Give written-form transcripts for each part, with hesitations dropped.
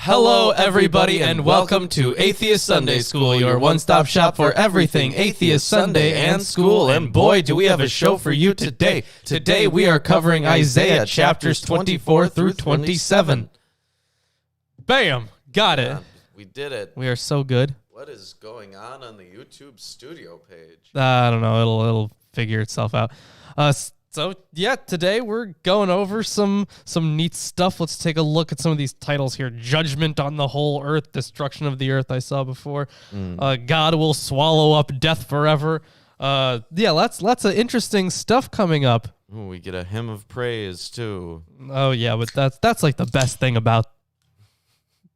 Hello, everybody, and welcome to Atheist Sunday School, your one-stop shop for everything Atheist Sunday and school. And boy, do we have a show for you today. Today, we are covering Isaiah chapters 24 through 27. Bam! Got it. We did it. We are so good. What is going on the YouTube studio page? I don't know. It'll figure itself out. So yeah, today we're going over some neat stuff. Let's take a look at some of these titles here. Judgment on the whole earth, destruction of the earth I saw before. God will swallow up death forever. Lots of interesting stuff coming up. Ooh, we get a hymn of praise too. Oh yeah, but that's like the best thing about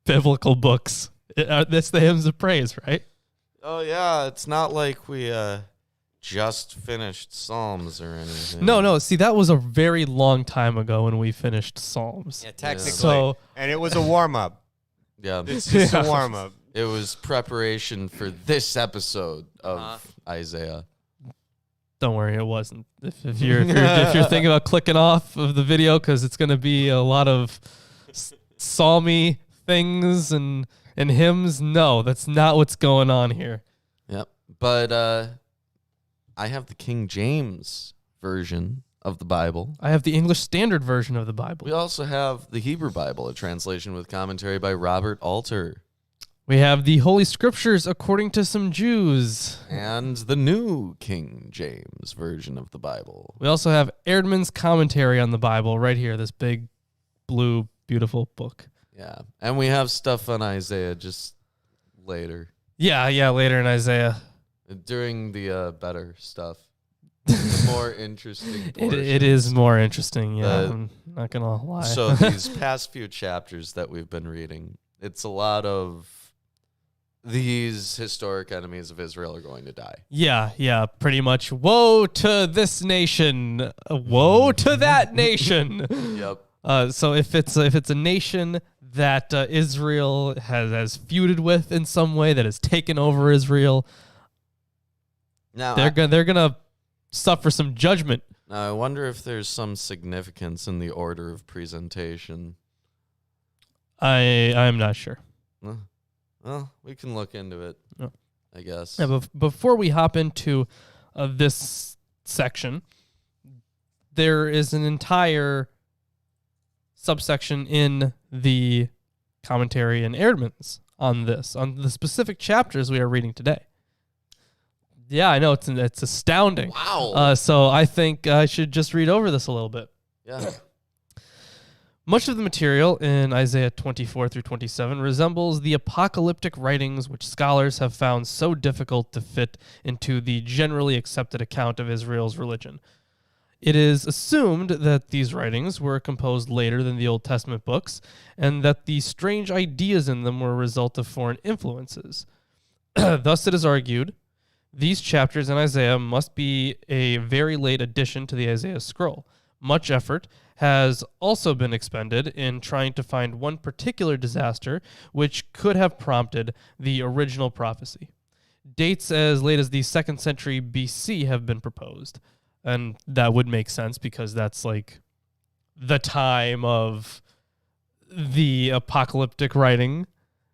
biblical books. That's the hymns of praise, right? Oh yeah, it's not like we just finished Psalms or anything. No. See, that was a very long time ago when we finished Psalms. Yeah, technically. So, and it was a warm-up. Yeah. It's just a warm-up. It was preparation for this episode of Isaiah. Don't worry, it wasn't. If you're thinking about clicking off of the video because it's going to be a lot of psalmy things and hymns, no, that's not what's going on here. Yep. But I have the King James version of the Bible. I have the English Standard Version of the Bible. We also have the Hebrew Bible, a translation with commentary by Robert Alter. We have the Holy Scriptures according to some Jews. And the New King James Version of the Bible. We also have Erdman's commentary on the Bible right here, this big, blue, beautiful book. Yeah, and we have stuff on Isaiah just later. Yeah, later in Isaiah. During the better stuff. The more interesting portions. It is more interesting, yeah. I'm not going to lie. So these past few chapters that we've been reading, it's a lot of these historic enemies of Israel are going to die. Yeah, pretty much. Woe to this nation. Woe to that nation. Yep. So if it's a nation that Israel has feuded with in some way, that has taken over Israel, now they're gonna suffer some judgment. Now I wonder if there's some significance in the order of presentation. I'm not sure. Well, we can look into it, I guess. Yeah, but before we hop into this section, there is an entire subsection in the commentary and Erdman's on the specific chapters we are reading today. Yeah, I know, it's astounding. Wow. So I think I should just read over this a little bit. Yeah. Much of the material in Isaiah 24 through 27 resembles the apocalyptic writings which scholars have found so difficult to fit into the generally accepted account of Israel's religion. It is assumed that these writings were composed later than the Old Testament books, and that the strange ideas in them were a result of foreign influences. Thus, it is argued, these chapters in Isaiah must be a very late addition to the Isaiah scroll. Much effort has also been expended in trying to find one particular disaster which could have prompted the original prophecy. Dates as late as the 2nd century BC have been proposed. And that would make sense because that's like the time of the apocalyptic writing.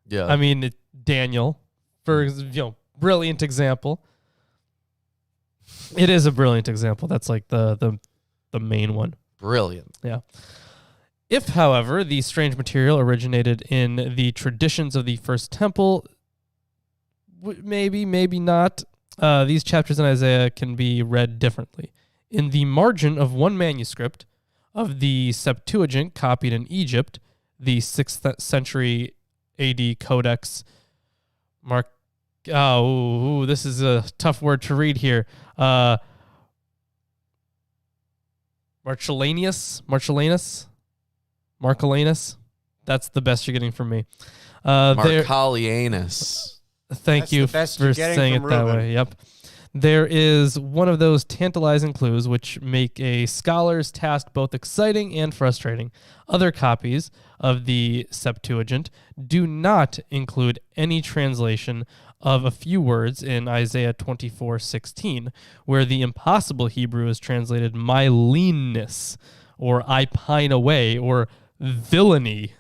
Yeah. I mean, Daniel, for brilliant example. It is a brilliant example. That's like the main one. Brilliant. Yeah. If, however, the strange material originated in the traditions of the first temple, maybe not, these chapters in Isaiah can be read differently. In the margin of one manuscript of the Septuagint copied in Egypt, the 6th century AD Codex this is a tough word to read here. Marcellinus. That's the best you're getting from me. Marcellinus. Thank you for saying it that way. Yep. There is one of those tantalizing clues which make a scholar's task both exciting and frustrating. Other copies of the Septuagint do not include any translation of a few words in Isaiah 24:16, where the impossible Hebrew is translated my leanness, or I pine away, or villainy.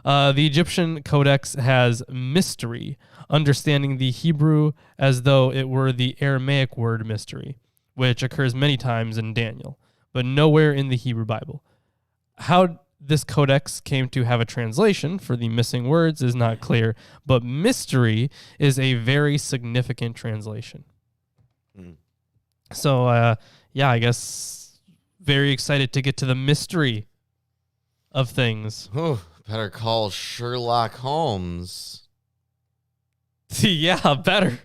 The Egyptian codex has mystery, understanding the Hebrew as though it were the Aramaic word mystery, which occurs many times in Daniel, but nowhere in the Hebrew Bible. How this codex came to have a translation for the missing words is not clear, but mystery is a very significant translation. So, I guess very excited to get to the mystery of things. Ooh, better call Sherlock Holmes. Yeah, better.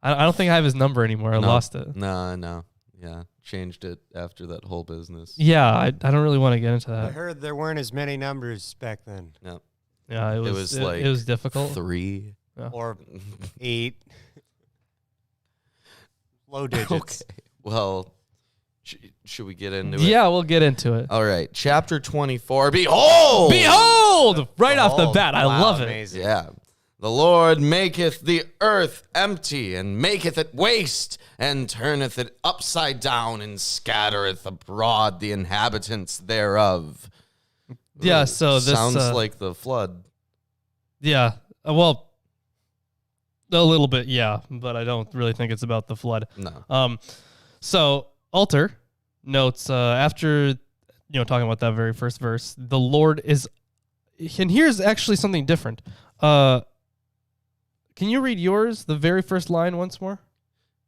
I don't think I have his number anymore. I lost it. No. Yeah, changed it after that whole business. Yeah, I don't really want to get into I that. heard there weren't as many numbers back then. No. Yeah, it was like it was difficult. 3 Or 8. Low digits. Okay. Well, should we get into it? Yeah, we'll get into it. All right. Chapter 24. Behold! Behold! Right off the Behold. bat. I Wow, love it. amazing. Yeah. The Lord maketh the earth empty, and maketh it waste, and turneth it upside down, and scattereth abroad the inhabitants thereof. Yeah, so this sounds like the flood. Yeah. Well, a little bit, yeah, but I don't really think it's about the flood. No. So Alter notes after talking about that very first verse, the Lord is, and here's actually something different. Can you read yours, the very first line once more?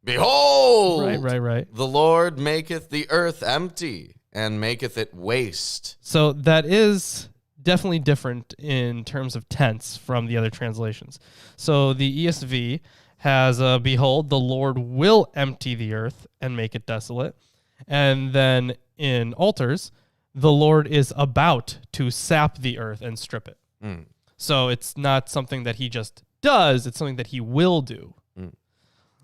Behold! Right. The Lord maketh the earth empty, and maketh it waste. So that is definitely different in terms of tense from the other translations. So the ESV has, behold, the Lord will empty the earth and make it desolate. And then in Altars, the Lord is about to sap the earth and strip it. So it's not something that he just does, it's something that he will do.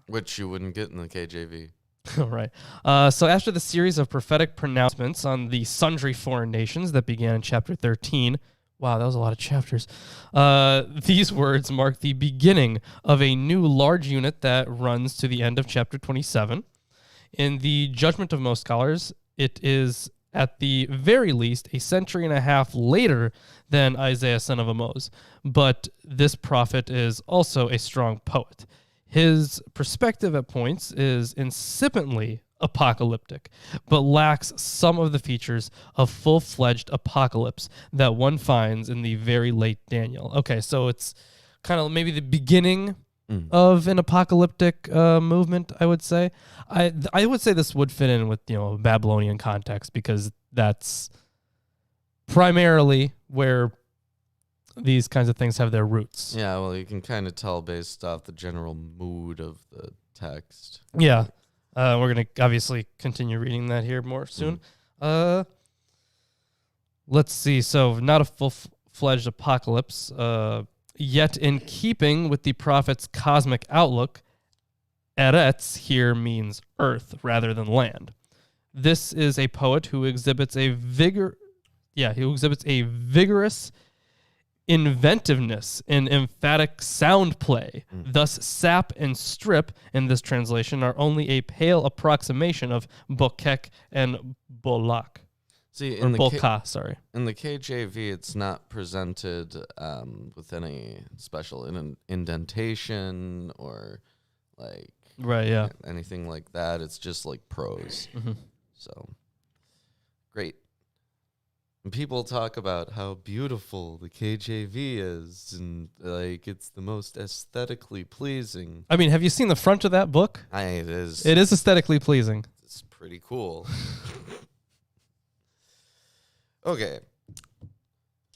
Which you wouldn't get in the KJV. Right. So after the series of prophetic pronouncements on the sundry foreign nations that began in chapter 13, wow, that was a lot of chapters. These words mark the beginning of a new large unit that runs to the end of chapter 27. In the judgment of most scholars, it is at the very least a century and a half later than Isaiah son of Amoz. But this prophet is also a strong poet. His perspective at points is insipidly apocalyptic, but lacks some of the features of full-fledged apocalypse that one finds in the very late Daniel. Okay, so it's kind of maybe the beginning of an apocalyptic movement, I would say. I would say this would fit in with a Babylonian context, because that's primarily where these kinds of things have their roots. Yeah, well, you can kind of tell based off the general mood of the text. Yeah. We're going to obviously continue reading that here more soon. Let's see. So not a full-fledged apocalypse, yet in keeping with the prophet's cosmic outlook, Eretz here means earth rather than land. This is a poet who exhibits a vigorous inventiveness and emphatic sound play. Thus, sap and strip in this translation are only a pale approximation of bokek and bolak. See, Or bolka, sorry. in the KJV, it's not presented with any special indentation or Right, yeah. anything like that. It's just like prose. So, great. And people talk about how beautiful the KJV is, and it's the most aesthetically pleasing. I mean, have you seen the front of that book? It is. It is aesthetically pleasing. It's pretty cool. Okay.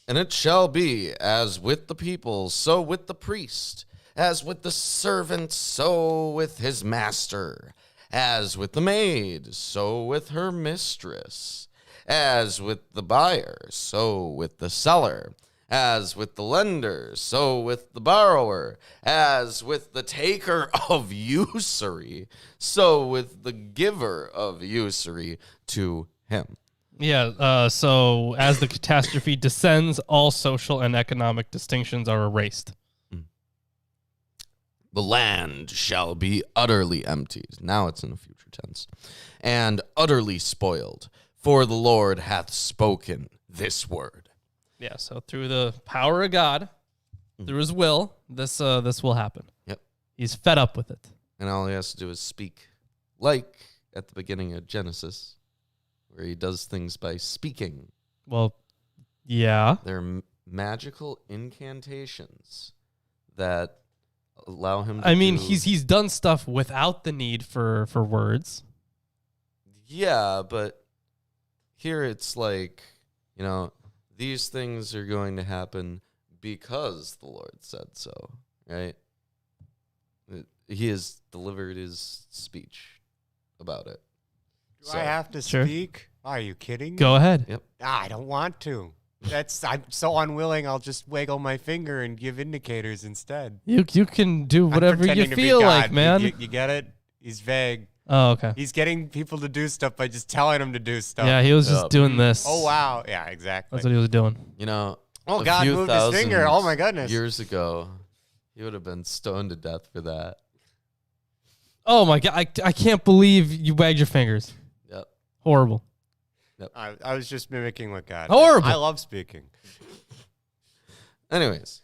And it shall be, as with the people, so with the priest, as with the servant, so with his master, as with the maid, so with her mistress, as with the buyer, so with the seller, as with the lender, so with the borrower, as with the taker of usury, so with the giver of usury to him. Yeah, so as the catastrophe descends, all social and economic distinctions are erased. The land shall be utterly emptied. Now it's in the future tense. And utterly spoiled, for the Lord hath spoken this word. Yeah, so through the power of God, through his will, this will happen. Yep. He's fed up with it. And all he has to do is speak, like at the beginning of Genesis, where he does things by speaking. Well, yeah. They're magical incantations that allow him to he's done stuff without the need for words. Yeah, but here it's like, these things are going to happen because the Lord said so, right? He has delivered his speech about it. Do I have to Sure. speak? Are you kidding? Go ahead. Yep. I don't want to. I'm so unwilling. I'll just wiggle my finger and give indicators instead. You can do I'm whatever you pretending to be feel God. like, man. You get it? He's vague. Oh, okay. He's getting people to do stuff by just telling them to do stuff. Yeah, he was just Yep. doing this. Oh, wow. Yeah, exactly. That's what he was doing. Oh, a God few moved his finger. thousand Oh, my goodness. Years ago, he would have been stoned to death for that. Oh my God, I can't believe you wagged your fingers. Yep. Horrible. I was just mimicking what God did. Horrible. I love speaking. Anyways,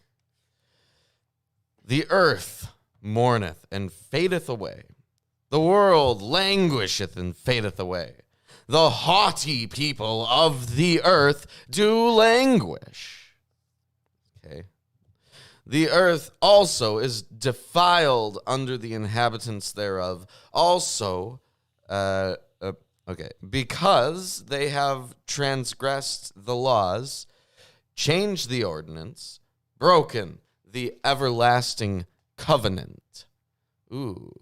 the earth mourneth and fadeth away. The world languisheth and fadeth away. The haughty people of the earth do languish. Okay. The earth also is defiled under the inhabitants thereof. Also, because they have transgressed the laws, changed the ordinance, broken the everlasting covenant. Ooh.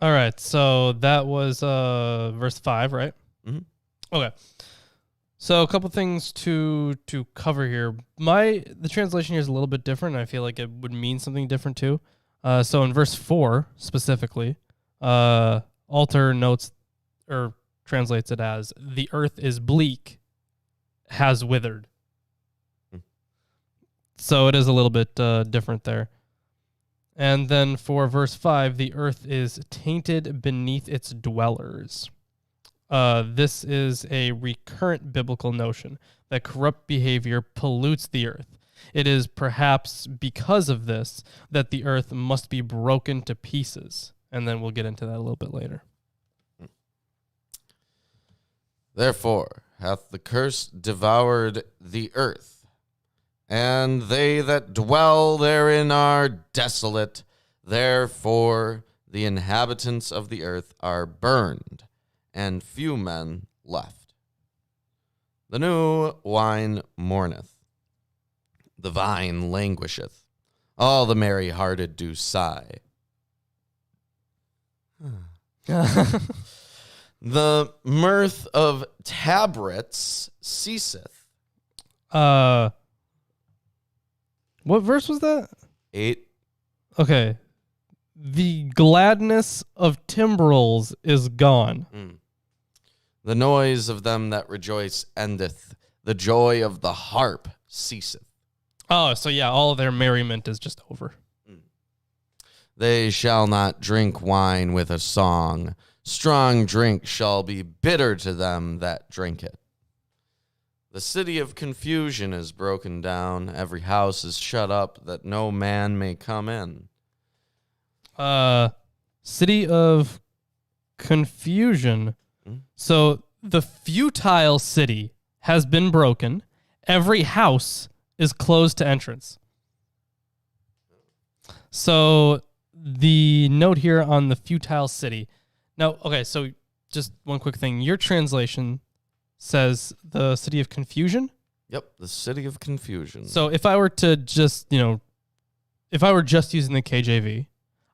All right, so that was verse 5, right? Mhm. Okay. So a couple things to cover here. The translation here is a little bit different, and I feel like it would mean something different too. So in verse 4 specifically, Alter notes or translates it as the earth is bleak, has withered. So it is a little bit different there. And then for verse 5, the earth is tainted beneath its dwellers. This is a recurrent biblical notion that corrupt behavior pollutes the earth. It is perhaps because of this that the earth must be broken to pieces. And then we'll get into that a little bit later. Therefore hath the curse devoured the earth, and they that dwell therein are desolate. Therefore the inhabitants of the earth are burned, and few men left. The new wine mourneth, the vine languisheth, all the merry-hearted do sigh. The mirth of tabrets ceaseth. What verse was that? 8. Okay. The gladness of timbrels is gone. The noise of them that rejoice endeth. The joy of the harp ceaseth. Oh, so yeah, all of their merriment is just over. They shall not drink wine with a song. Strong drink shall be bitter to them that drink it. The city of confusion is broken down. Every house is shut up that no man may come in. City of confusion. So the futile city has been broken. Every house is closed to entrance. So the note here on the futile city. Now, okay, so just one quick thing. Your translation says the city of confusion. Yep, the city of confusion. So if I were to just, if I were just using the KJV,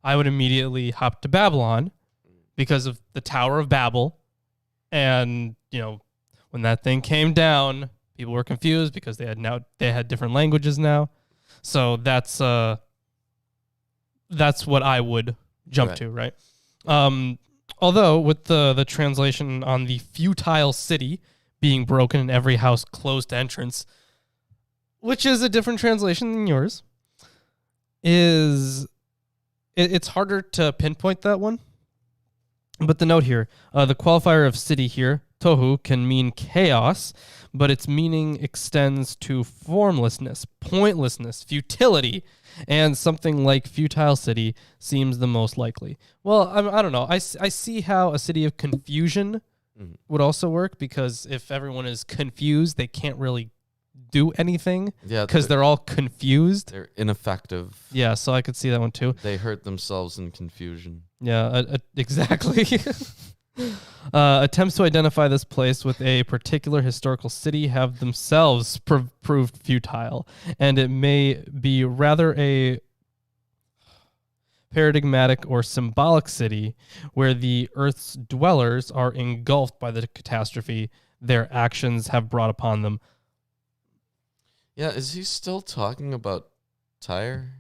I would immediately hop to Babylon because of the Tower of Babel. And, when that thing came down, people were confused because they had different languages now. So that's what I would jump to, right? Although with the translation on the futile city being broken and every house closed to entrance, which is a different translation than yours, it's harder to pinpoint that one. But the note here, the qualifier of city here tohu can mean chaos, but its meaning extends to formlessness, pointlessness, futility, and something like futile city seems the most likely. Well, I don't know. I see how a city of confusion would also work, because if everyone is confused, they can't really do anything because they're all confused. They're ineffective. Yeah, so I could see that one too. They hurt themselves in confusion. Yeah, exactly. Attempts to identify this place with a particular historical city have themselves proved futile, and it may be rather a paradigmatic or symbolic city where the Earth's dwellers are engulfed by the catastrophe their actions have brought upon them. Yeah, is he still talking about Tyre?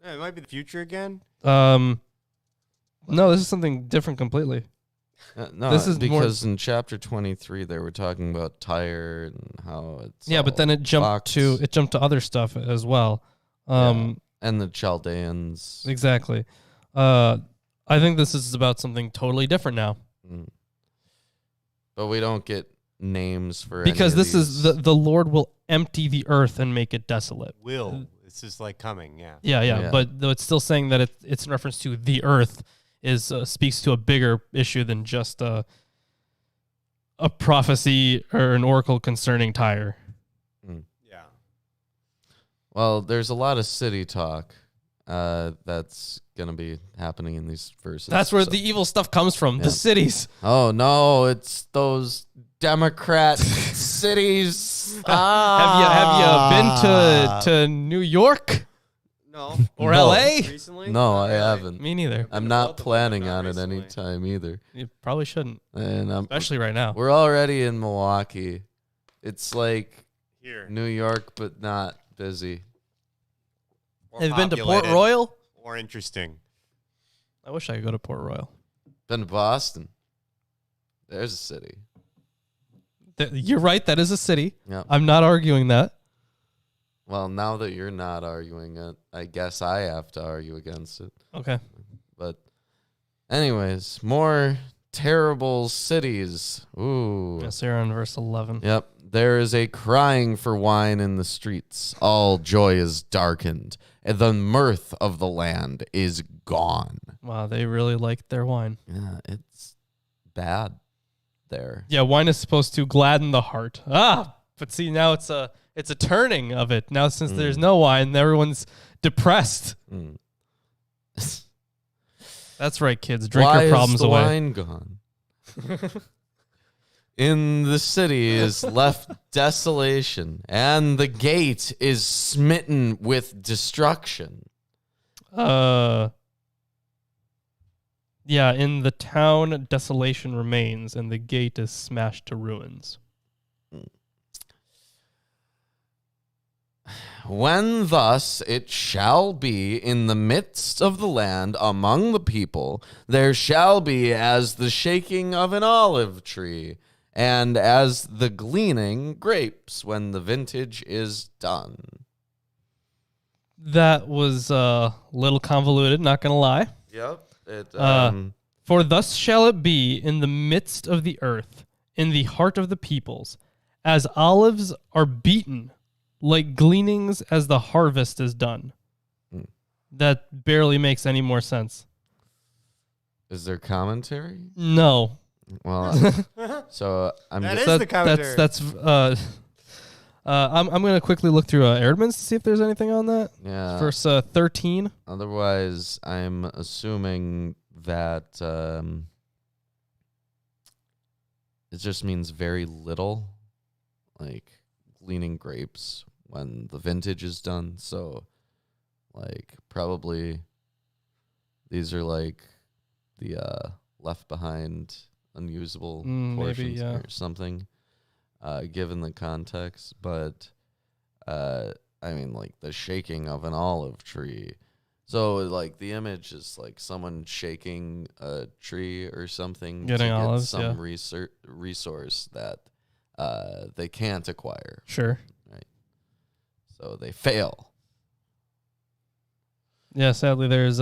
Yeah, it might be the future again. No, this is something different completely. No, this is because in chapter 23 they were talking about Tyre and how it's but then it jumped to other stuff as well. And the Chaldeans. Exactly. I think this is about something totally different now. But we don't get names for because any of this is the Lord will empty the earth and make it desolate. This is like coming, yeah. Yeah. But though it's still saying that it's in reference to the earth, is speaks to a bigger issue than just a prophecy or an oracle concerning Tyre. Yeah. Well, there's a lot of city talk that's going to be happening in these verses. That's where the evil stuff comes from, the cities. Oh, no, it's those Democrat cities. Have you been to New York? No. Or No. LA? Recently? No, I haven't. Me neither. I'm not planning on it recently. anytime either. You probably shouldn't, And especially right now. we're already in Milwaukee. It's like Here. New York, but not busy. More Have you been to Port populated, Royal? More interesting. I wish I could go to Port Royal. Been to Boston. There's a city. You're right. That is a city. Yeah. I'm not arguing that. Well, now that you're not arguing it, I guess I have to argue against it. Okay. But anyways, more terrible cities. Ooh. Yes, here on verse 11. Yep. There is a crying for wine in the streets. All joy is darkened, and the mirth of the land is gone. Wow, they really like their wine. Yeah, it's bad there. Yeah, wine is supposed to gladden the heart. But see, now it's a turning of it. Now, since there's no wine, everyone's depressed. That's right, kids. Drink Why your problems is the away. wine gone? In the city is left desolation, and the gate is smitten with destruction. Yeah, in the town, desolation remains, and the gate is smashed to ruins. When thus it shall be in the midst of the land among the people, there shall be as the shaking of an olive tree, and as the gleaning grapes when the vintage is done. That was a little convoluted, not going to lie. Yep. For thus shall it be in the midst of the earth, in the heart of the peoples, as olives are beaten, like gleanings as the harvest is done. That barely makes any more sense. Is there commentary? No. Well, so I'm That just is the commentary. I'm going to quickly look through Erdman's to see if there's anything on that. yeah. Verse 13. Otherwise, I'm assuming that it just means very little, like gleaning grapes when the vintage is done. So, like, probably these are like the left behind unusable portions maybe, or something, given the context. But, I mean, like the shaking of an olive tree. So, like, the image is like someone shaking a tree or something Getting to olives, get some yeah. resource that they can't acquire. Sure. So they fail. Yeah, sadly, there's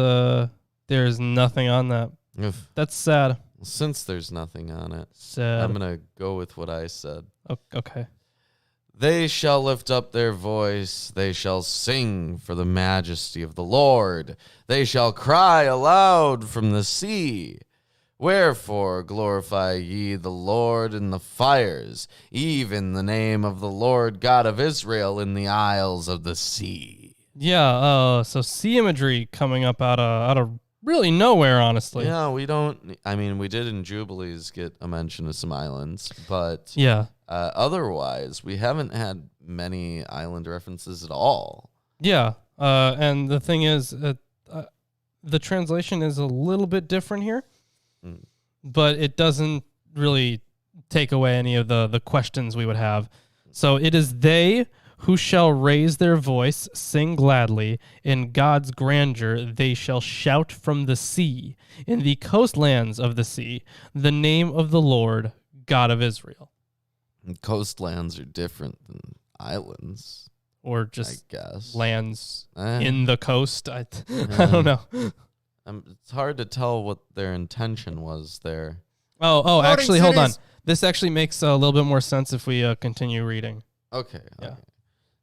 nothing on that. Oof. That's sad. Since there's nothing on it, Said. I'm going to go with what I said. Okay. They shall lift up their voice. They shall sing for the majesty of the Lord. They shall cry aloud from the sea. Wherefore glorify ye the Lord in the fires, even the name of the Lord God of Israel in the isles of the sea. Yeah, so sea imagery coming up out of really nowhere, honestly. Yeah, we did in Jubilees get a mention of some islands, but Yeah. Otherwise, we haven't had many island references at all. Yeah, and the thing is, the translation is a little bit different here, but it doesn't really take away any of the questions we would have. So it is they who shall raise their voice, sing gladly, in God's grandeur they shall shout from the sea, in the coastlands of the sea, the name of the Lord, God of Israel. And coastlands are different than islands, Or I just guess. lands in the coast. I don't know. It's hard to tell what their intention was there. Oh, actually, hold on. cities. This actually makes a little bit more sense if we continue reading. Okay. Yeah.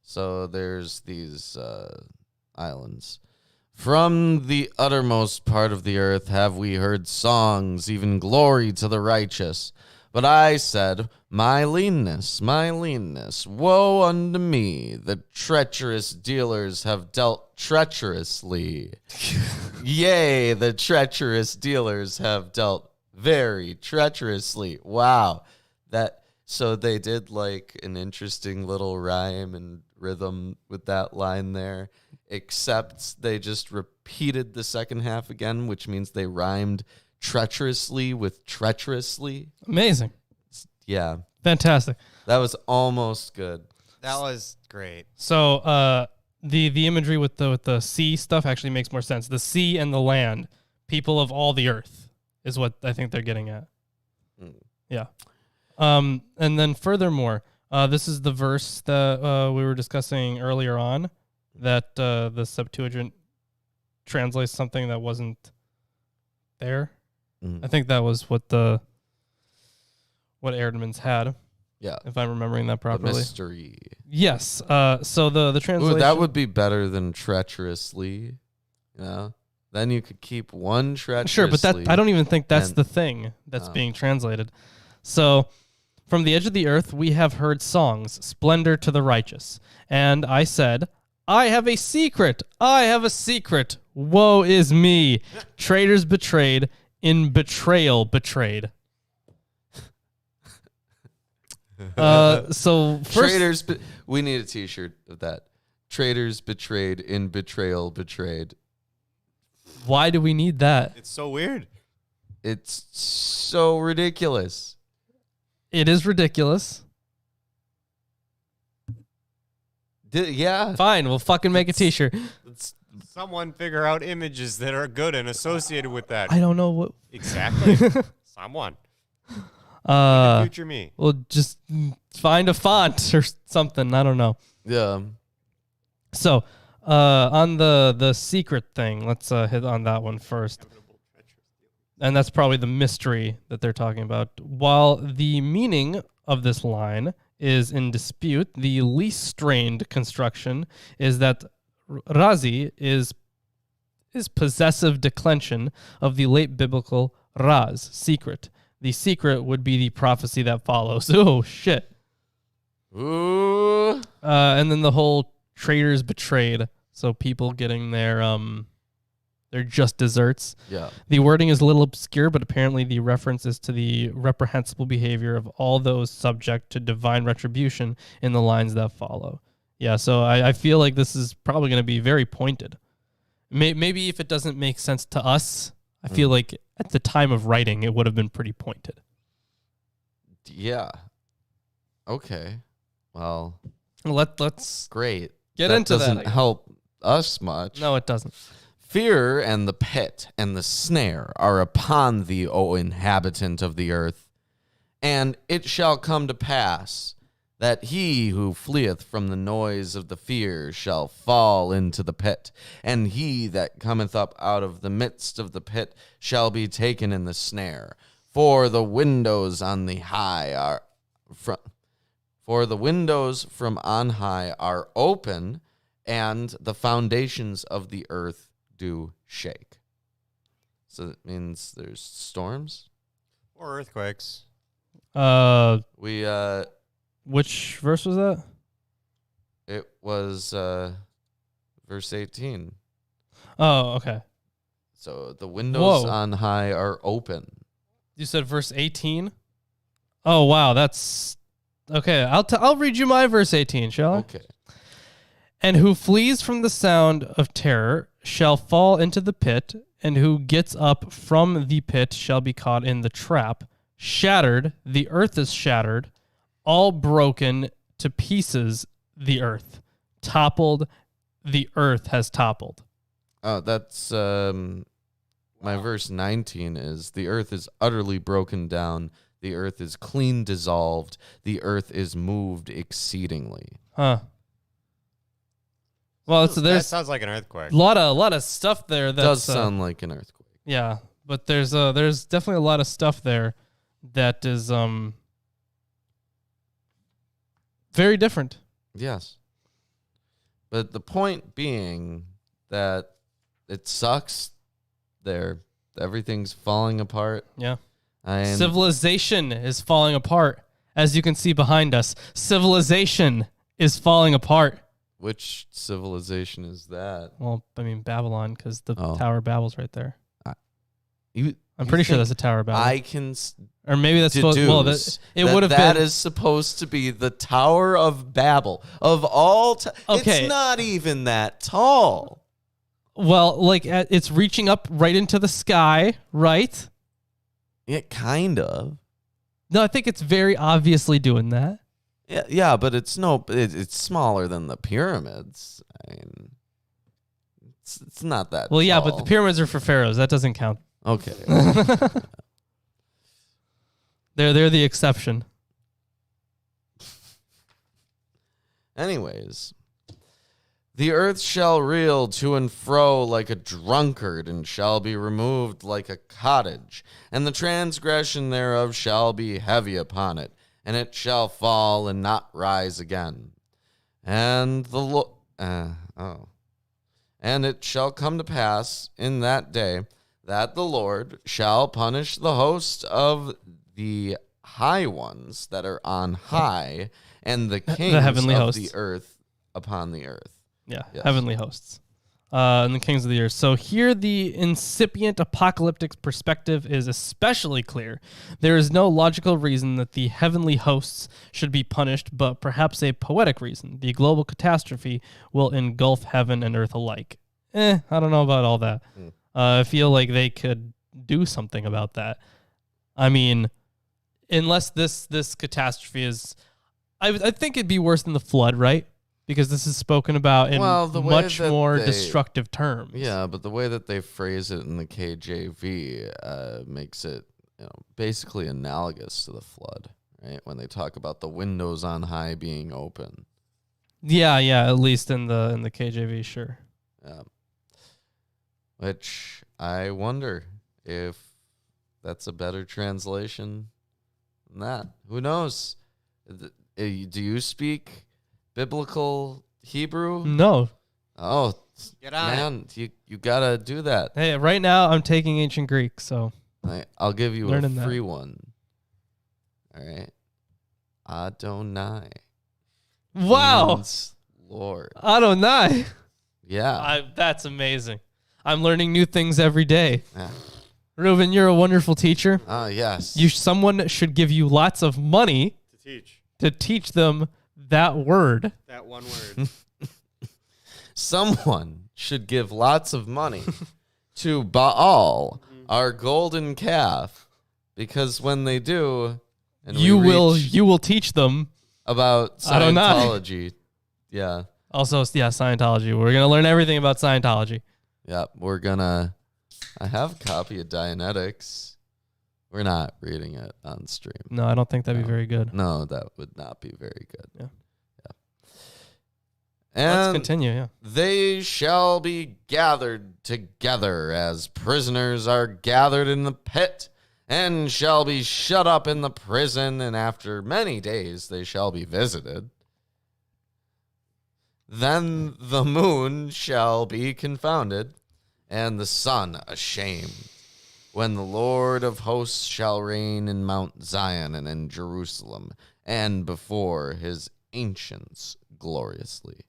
So there's these islands. From the uttermost part of the earth have we heard songs, even glory to the righteous. But I said, my leanness, woe unto me. The treacherous dealers have dealt treacherously. Yea, the treacherous dealers have dealt very treacherously. Wow. So they did like an interesting little rhyme and rhythm with that line there, except they just repeated the second half again, which means they rhymed treacherously with treacherously. Amazing. Yeah, Fantastic. that was almost good. That was great. So the imagery with the sea stuff actually makes more sense. The sea and the land, people of all the earth, is what I think they're getting at. Yeah. And then furthermore, this is the verse that we were discussing earlier on, that the Septuagint translates something that wasn't there. I think that was what Erdman's had. Yeah, If I'm remembering that the properly. mystery. Yes. So the translation. Ooh, that would be better than treacherously. Yeah. Then you could keep one treacherously. Sure, but I don't even think that's and- the thing that's being translated. So, from the edge of the earth we have heard songs, splendor to the righteous. And I said, I have a secret. Woe is me. Traitors betrayed, in betrayal betrayed. So first, Traitors. We need a T-shirt of that. Traitors betrayed, in betrayal betrayed. why do we need that? It's so weird. It's so ridiculous. It is ridiculous. Yeah. Fine, we'll fucking make a t-shirt. Someone figure out images that are good and associated with that. I don't know what. Exactly. Someone. Future me. We'll just find a font or something. I don't know. Yeah. So, on the secret thing, let's hit on that one first. And that's probably the mystery that they're talking about. While the meaning of this line is in dispute, the least strained construction is that Razi is possessive declension of the late biblical Raz, secret. The secret would be the prophecy that follows. Oh, shit. Ooh. And then the whole traitors betrayed. So people getting their just desserts. Yeah. The wording is a little obscure, but apparently the reference is to the reprehensible behavior of all those subject to divine retribution in the lines that follow. Yeah, so I feel like this is probably going to be very pointed. Maybe if it doesn't make sense to us, I feel like at the time of writing, it would have been pretty pointed. Yeah. Okay. Well, Let's great. get that into that. doesn't help us much. No, it doesn't. Fear and the pit and the snare are upon thee, O inhabitant of the earth. And it shall come to pass that he who fleeth from the noise of the fear shall fall into the pit, and he that cometh up out of the midst of the pit shall be taken in the snare. For the windows on the high are for the windows from on high are open, and the foundations of the earth do shake. So that means there's storms. Or earthquakes. We Which verse was that? It was verse 18. Oh, okay. So the windows Whoa. on high are open. You said verse 18? Oh, wow. That's okay. I'll read you my verse 18, shall I? Okay. And who flees from the sound of terror shall fall into the pit, and who gets up from the pit shall be caught in the trap. Shattered, the earth is shattered, all broken to pieces, the earth. Toppled, the earth has toppled. Oh, that's my verse 19 is the earth is utterly broken down. The earth is clean dissolved. The earth is moved exceedingly. Huh. Well, That there's sounds like an earthquake. a lot of stuff there that Does sound like an earthquake. yeah, but there's definitely a lot of stuff there that is very different. Yes. But the point being that it sucks there. Everything's falling apart. Yeah. And Civilization is falling apart. As you can see behind us, civilization is falling apart. which civilization is that? Well, I mean Babylon, because the Oh. Tower of Babel's right there. You, I'm you pretty sure think that's a Tower of Babel. I can or maybe that's supposed. Well, deduce it would have that been. is supposed to be the Tower of Babel of all. Okay. It's not even that tall. Well, like it's reaching up right into the sky, right? Yeah, kind of. No, I think it's very obviously doing that. Yeah, but it's smaller than the pyramids. I mean, it's not that. Well, yeah, but tall. the pyramids are for pharaohs. That doesn't count. Okay. They're the exception. Anyways, the earth shall reel to and fro like a drunkard, and shall be removed like a cottage, and the transgression thereof shall be heavy upon it, and it shall fall and not rise again. And and it shall come to pass in that day that the Lord shall punish the host of the high ones that are on high, and the kings heavenly of hosts. the earth upon the earth. Yeah, Yes. heavenly hosts. And the kings of the earth. So here the incipient apocalyptic perspective is especially clear. There is no logical reason that the heavenly hosts should be punished, but perhaps a poetic reason. The global catastrophe will engulf heaven and earth alike. I don't know about all that. I feel like they could do something about that. I mean, unless this catastrophe is... I think it'd be worse than the flood, right? Because this is spoken about in The way much that more they- destructive terms. Yeah, but the way that they phrase it in the KJV makes it, basically analogous to the flood, right? When they talk about the windows on high being open. Yeah, at least in the KJV, sure. Yeah. Which I wonder if that's a better translation than that. Who knows? Do you speak biblical Hebrew? No. Oh, Get on it. man, you gotta do that. Hey, right now I'm taking ancient Greek, so I'll give you Learning a that. free one. All right. Adonai. wow, means Lord. Adonai. Yeah. That's amazing. I'm learning new things every day. Yeah. Reuben, you're a wonderful teacher. Yes. Someone should give you lots of money to teach them that word. That one word. Someone should give lots of money to Baal, our golden calf, because when they do, and You we will reach teach them. about Adonai. Scientology. Yeah. Also, yeah, Scientology. We're gonna learn everything about Scientology. Yeah, I have a copy of Dianetics. We're not reading it on stream. No, I don't think that'd be very good. No, that would not be very good. Yeah. And Let's continue. Yeah. they shall be gathered together as prisoners are gathered in the pit, and shall be shut up in the prison, and after many days they shall be visited. Then the moon shall be confounded, and the sun ashamed, when the Lord of hosts shall reign in Mount Zion and in Jerusalem, and before his ancients gloriously.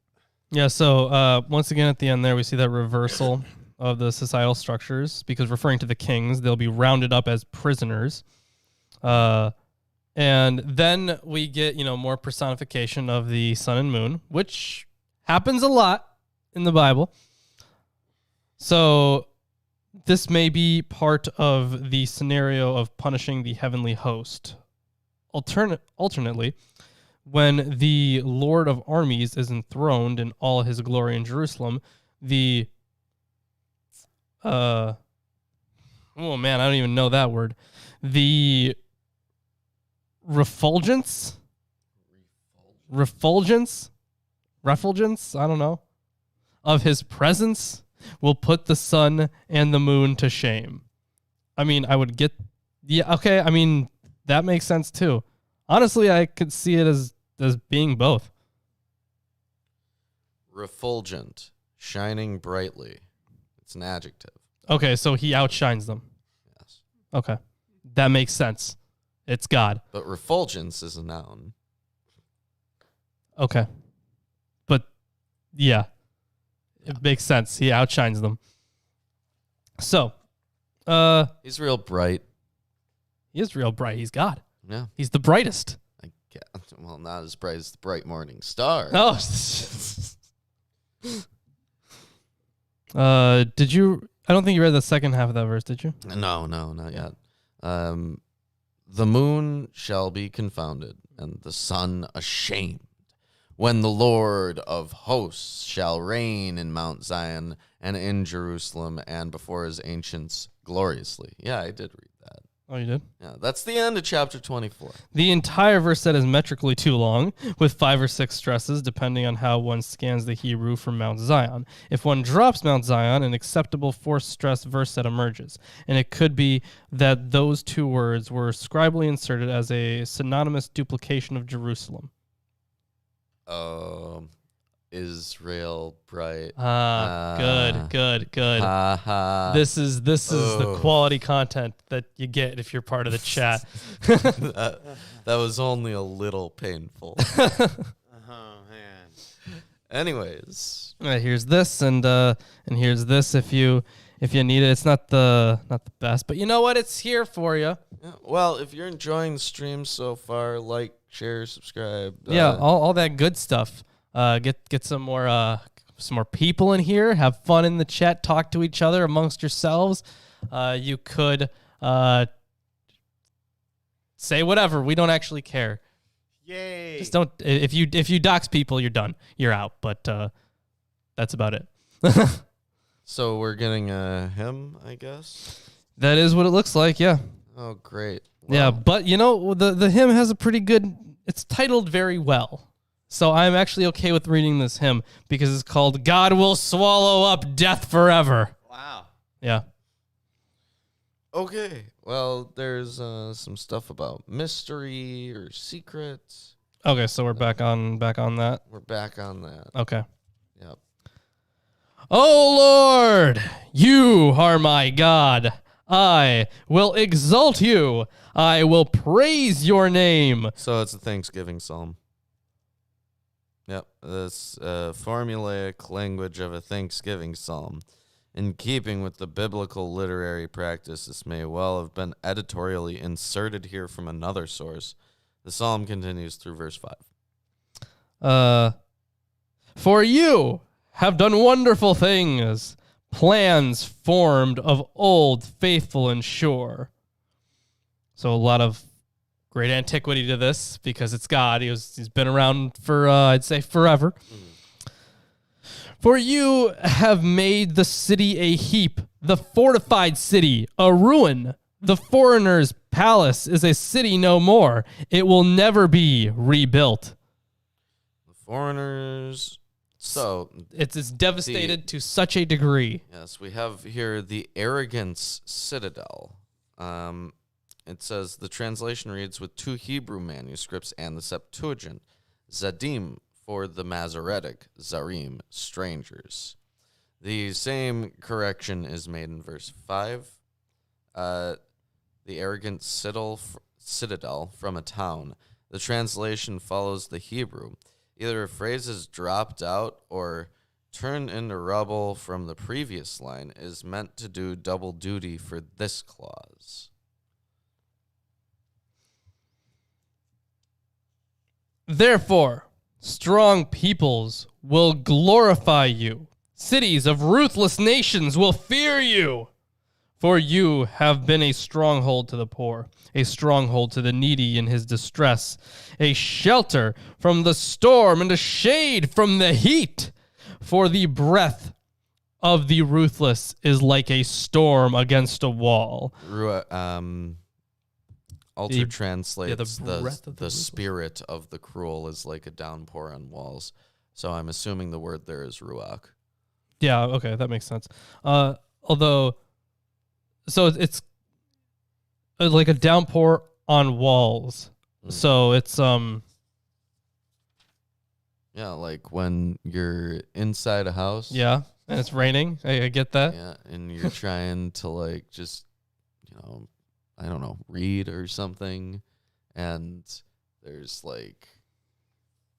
Yeah, so once again at the end there, we see that reversal of the societal structures, because referring to the kings, they'll be rounded up as prisoners. And then we get, more personification of the sun and moon, which happens a lot in the Bible. So this may be part of the scenario of punishing the heavenly host. Alternately, when the Lord of armies is enthroned in all his glory in Jerusalem, the oh man, I don't even know that word. The refulgence, I don't know, of his presence will put the sun and the moon to shame. I mean, that makes sense too. Honestly, I could see it as being both. Refulgent, shining brightly. It's an adjective. Okay, so he outshines them. Yes. Okay. That makes sense. It's God. But refulgence is a noun. Okay. But, yeah. It makes sense. He outshines them. So, he's real bright. he is real bright. He's God. Yeah. He's the brightest. I guess. Well, not as bright as the bright morning star. Oh. Did you... I don't think you read the second half of that verse, did you? No, not yet. The moon shall be confounded, and the sun ashamed, when the Lord of hosts shall reign in Mount Zion and in Jerusalem and before his ancients gloriously. Yeah, I did read that. Oh, you did? Yeah, that's the end of chapter 24. The entire verse set is metrically too long, with 5 or 6 stresses, depending on how one scans the Hebrew from Mount Zion. If one drops Mount Zion, an acceptable 4-stress verse set emerges, and it could be that those 2 words were scribally inserted as a synonymous duplication of Jerusalem. Israel bright. Good. This is the quality content that you get if you're part of the chat. that was only a little painful. Oh man. Anyways, Here's this and here's this if you need it. It's not the best, but you know what? It's here for you. yeah, well, if you're enjoying the stream so far, like, share, subscribe. Yeah, all that good stuff. Get some more people in here. Have fun in the chat. Talk to each other amongst yourselves. You could say whatever. We don't actually care. Yay. Just don't. If you dox people, you're done. You're out. But that's about it. So we're getting a hymn, I guess. That is what it looks like. Yeah. Oh, great. Yeah, Wow. but the hymn has a pretty good. It's titled very well. So I'm actually okay with reading this hymn because it's called "God Will Swallow Up Death Forever." Wow. Yeah. Okay. Well, there's some stuff about mystery or secrets. Okay, so we're back on that. We're back on that. Okay. Yep. Oh Lord, you are my God. I will exalt you. I will praise your name. So it's a Thanksgiving psalm. Yep. This formulaic language of a Thanksgiving psalm. In keeping with the biblical literary practice, this may well have been editorially inserted here from another source. The psalm continues through verse 5. For you have done wonderful things, plans formed of old, faithful and sure. So a lot of great antiquity to this because it's God. He's been around for, I'd say, forever. For you have made the city a heap, the fortified city a ruin. The foreigner's palace is a city no more. It will never be rebuilt. The foreigners. So It's devastated to such a degree. yes, we have here the arrogance citadel. it says the translation reads with 2 Hebrew manuscripts and the Septuagint. Zadim for the Masoretic, Zarim, strangers. The same correction is made in verse 5. The arrogant citadel from a town. The translation follows the Hebrew. Either a phrase is dropped out or turned into rubble from the previous line is meant to do double duty for this clause. Therefore, strong peoples will glorify you. Cities of ruthless nations will fear you. For you have been a stronghold to the poor, a stronghold to the needy in his distress, a shelter from the storm and a shade from the heat. For the breath of the ruthless is like a storm against a wall. Alter translates the breath of the the ruthless. spirit of the cruel is like a downpour on walls. So I'm assuming the word there is ruach. Yeah, okay, that makes sense. Although, so it's like a downpour on walls. So it's Yeah, like when you're inside a house. yeah, and it's raining. I get that. Yeah, and you're trying to like just, I don't know, read or something, and there's like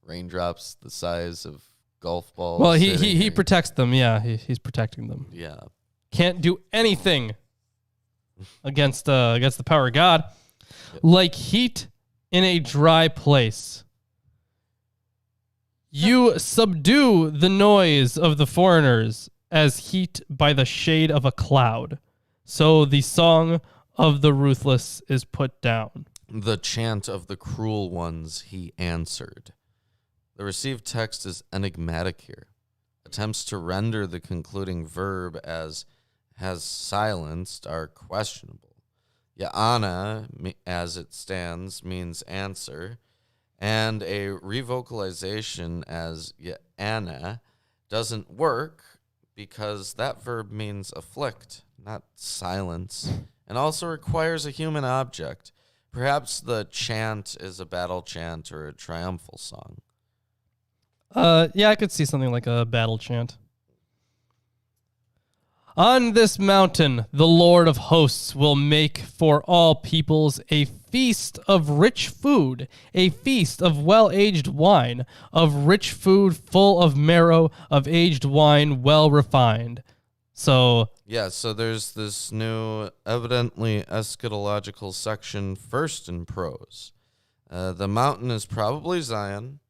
raindrops the size of golf balls. Well, he sitting protects them. Yeah, he's protecting them. Yeah. Can't do anything against the power of God. Yep. Like heat in a dry place. You subdue the noise of the foreigners as heat by the shade of a cloud. So the song of the ruthless is put down. The chant of the cruel ones he answered. The received text is enigmatic here. Attempts to render the concluding verb as has silenced are questionable. Ya'ana, as it stands, means answer, and a revocalization as Ya'ana doesn't work because that verb means afflict, not silence, and also requires a human object. Perhaps the chant is a battle chant or a triumphal song. Yeah, I could see something like a battle chant. On this mountain, the Lord of hosts will make for all peoples a feast of rich food, a feast of well-aged wine, of rich food full of marrow, of aged wine well refined. So Yeah, so there's this new, evidently eschatological section first in prose. The mountain is probably Zion,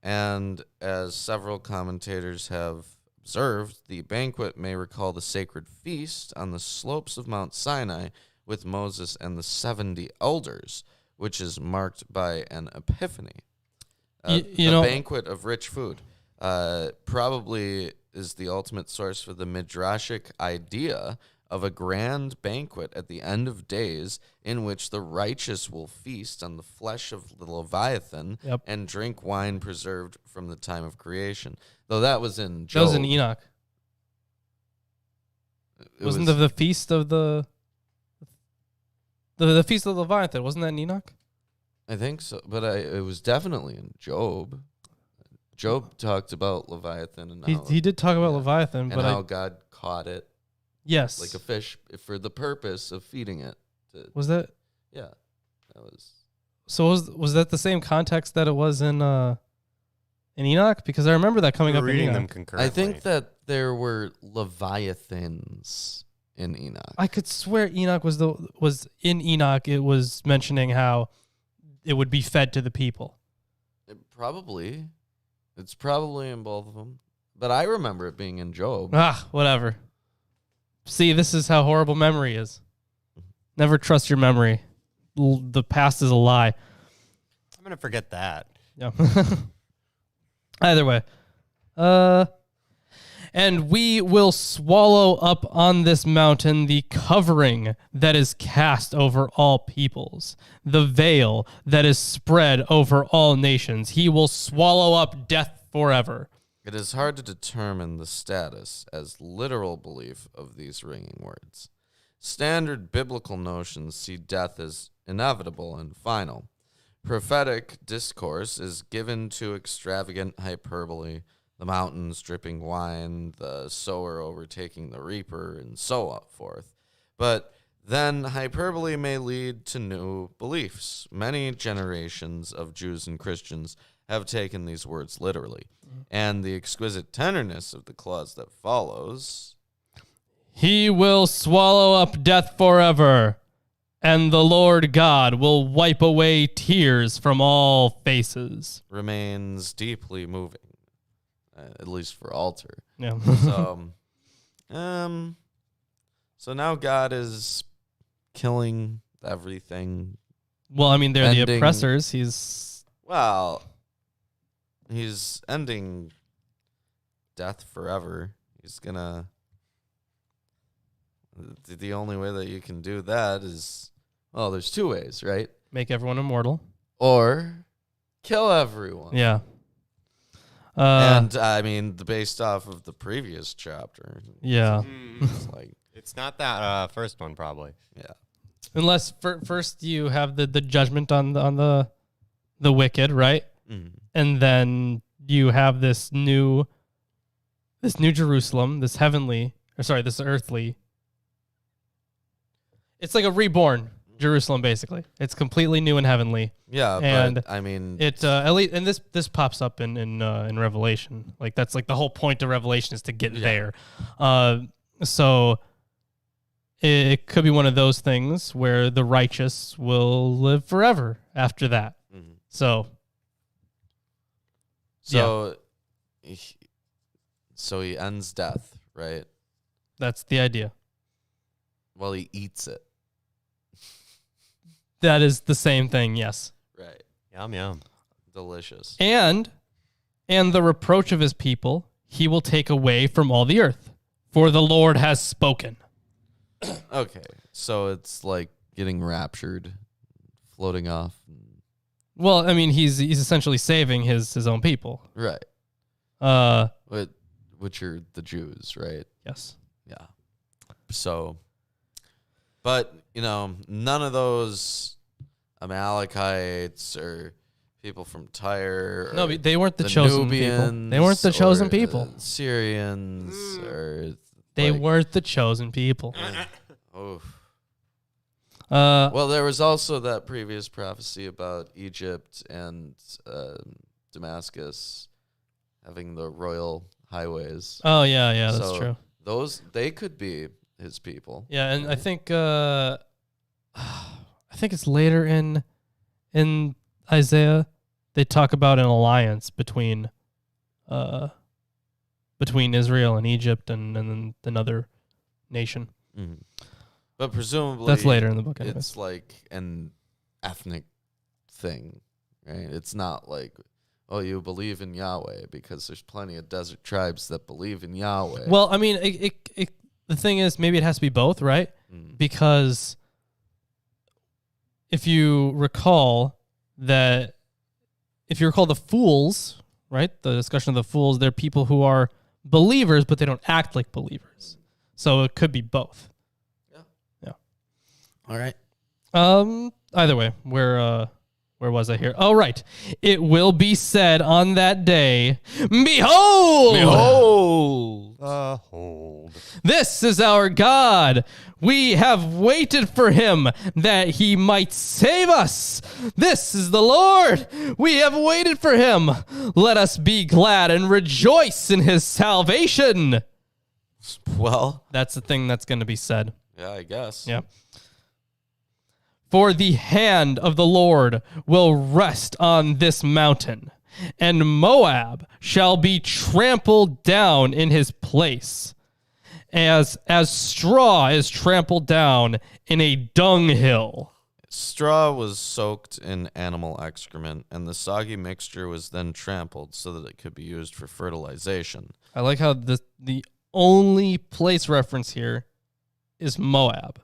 and as several commentators have observed, the banquet may recall the sacred feast on the slopes of Mount Sinai with Moses and the 70 elders, which is marked by an epiphany. The banquet of rich food probably is the ultimate source for the midrashic idea of a grand banquet at the end of days in which the righteous will feast on the flesh of the Leviathan and drink wine preserved from the time of creation. Though that was in Job. that was in Enoch. Wasn't the feast of the feast of the Leviathan? Wasn't that in Enoch? I think so, but it was definitely in Job. Job talked about Leviathan and how, He did talk about Leviathan, and but how God caught it yes, like a fish for the purpose of feeding it. Was that? Yeah, that was. So was that the same context that it was in Enoch? Because I remember that coming We're up in reading them Enoch. concurrently. I think that there were Leviathans in Enoch. I could swear Enoch was in Enoch. It was mentioning how it would be fed to the people. It's probably in both of them, but I remember it being in Job. Whatever. See, this is how horrible memory is. Never trust your memory. The past is a lie. I'm going to forget that. Yeah. Either way. And we will swallow up on this mountain the covering that is cast over all peoples, the veil that is spread over all nations. He will swallow up death forever. It is hard to determine the status as literal belief of these ringing words. Standard biblical notions see death as inevitable and final. Prophetic discourse is given to extravagant hyperbole, the mountains dripping wine, the sower overtaking the reaper, and so forth. But then hyperbole may lead to new beliefs. Many generations of Jews and Christians have taken these words literally. And the exquisite tenderness of the clause that follows... He will swallow up death forever, and the Lord God will wipe away tears from all faces. remains deeply moving, at least for Alter. Yeah. So now God is killing everything. Well, I mean, they're the Ending- oppressors. He's Well, he's ending death forever. He's gonna... The only way that you can do that is... Well, there's two ways, right? make everyone immortal. Or kill everyone. Yeah. And, I mean, based off of the previous chapter, Yeah. it's like... It's not that first one, probably. Yeah. Unless first you have the judgment on the wicked, right? Mhm. And then you have this new Jerusalem, this earthly. It's like a reborn Jerusalem, basically. It's completely new and heavenly. Yeah, And but I mean, It at least, and this pops up in Revelation. Like that's like the whole point of Revelation is to get there. So it could be one of those things where the righteous will live forever after that. mhm. So so he ends death, right? that's the idea. Well, he eats it, That is the same thing, yes. right? Yum, yum. Delicious. And the reproach of his people he will take away from all the earth, for the Lord has spoken. Okay, so it's like getting raptured, floating off, Well, I mean, he's essentially saving his own people. right? Uh, Which are the Jews, right? yes. Yeah. So, but none of those Amalekites or people from Tyre. No, or they weren't the chosen people. They weren't the Nubians chosen or people. the Syrians or They like- weren't the chosen people. Oh. Uh, Well, there was also that previous prophecy about Egypt and Damascus having the royal highways. oh yeah, that's So true. they could be his people. Yeah, and I think it's later in Isaiah they talk about an alliance between Israel and Egypt and then another nation. Mhm. But presumably That's later in the book. Anyways. it's like an ethnic thing, right? It's not like, oh, you believe in Yahweh, because there's plenty of desert tribes that believe in Yahweh. Well, I mean, the thing is, maybe it has to be both, right? Mm. Because if you recall the fools, right? The discussion of the fools, they're people who are believers, but they don't act like believers. So it could be both. All right. Either way, where was I here? Oh, right. It will be said on that day, Behold! Hold. This is our God. We have waited for him that he might save us. This is the Lord. We have waited for him. Let us be glad and rejoice in his salvation. Well, That's the thing that's going to be said. yeah, I guess. Yeah. For the hand of the Lord will rest on this mountain, and Moab shall be trampled down in his place, as straw is trampled down in a dunghill. Straw was soaked in animal excrement, and the soggy mixture was then trampled so that it could be used for fertilization. I like how the only place reference here is Moab.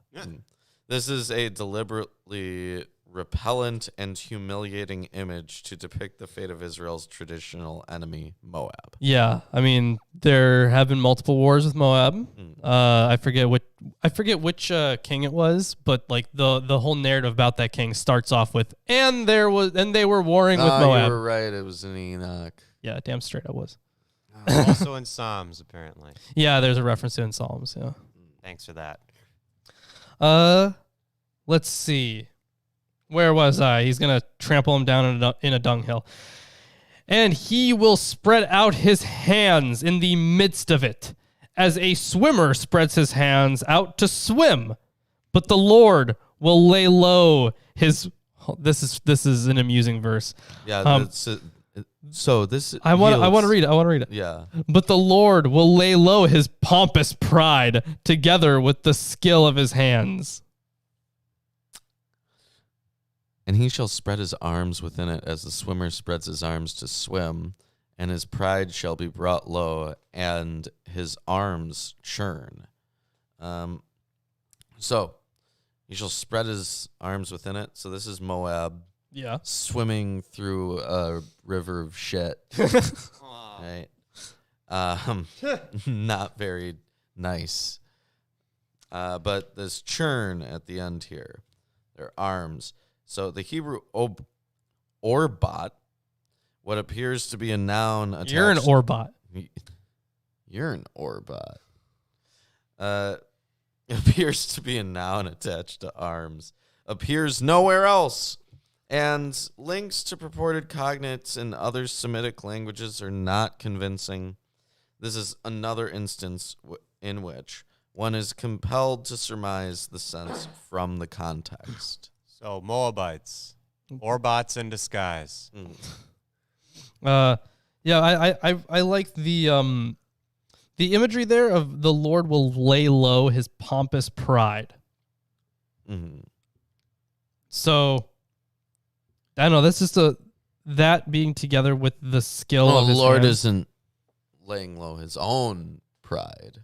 This is a deliberately repellent and humiliating image to depict the fate of Israel's traditional enemy, Moab. Yeah, I mean, there have been multiple wars with Moab. I forget which king it was, but like the whole narrative about that king starts off with, and they were warring with Moab. You were right. It was in Enoch. Yeah, damn straight I was. Also in Psalms, apparently. Yeah, there's a reference to it in Psalms. Yeah. Thanks for that. Let's see. Where was I? He's going to trample him down in a dunghill. And he will spread out his hands in the midst of it, as a swimmer spreads his hands out to swim. But the Lord will lay low his... This is an amusing verse. Yeah, so this... I want to read it. Yeah. But the Lord will lay low his pompous pride together with the skill of his hands. And he shall spread his arms within it as the swimmer spreads his arms to swim, and his pride shall be brought low, and his arms churn. So he shall spread his arms within it. So this is Moab. Yeah. Swimming through a river of shit. Right. Not very nice. But this churn at the end here, their arms. So the Hebrew orbot, what appears to be a noun attached... You're an orbot. You're an orbot. Appears to be a noun attached to arms. Appears nowhere else. And links to purported cognates in other Semitic languages are not convincing. This is another instance in which one is compelled to surmise the sense from the context. So, Moabites, Orbots in disguise. Yeah, I like the imagery there of the Lord will lay low his pompous pride. Mm-hmm. So, I don't know. That's just that being together with the skill of his the Lord hands. isn't laying low his own pride.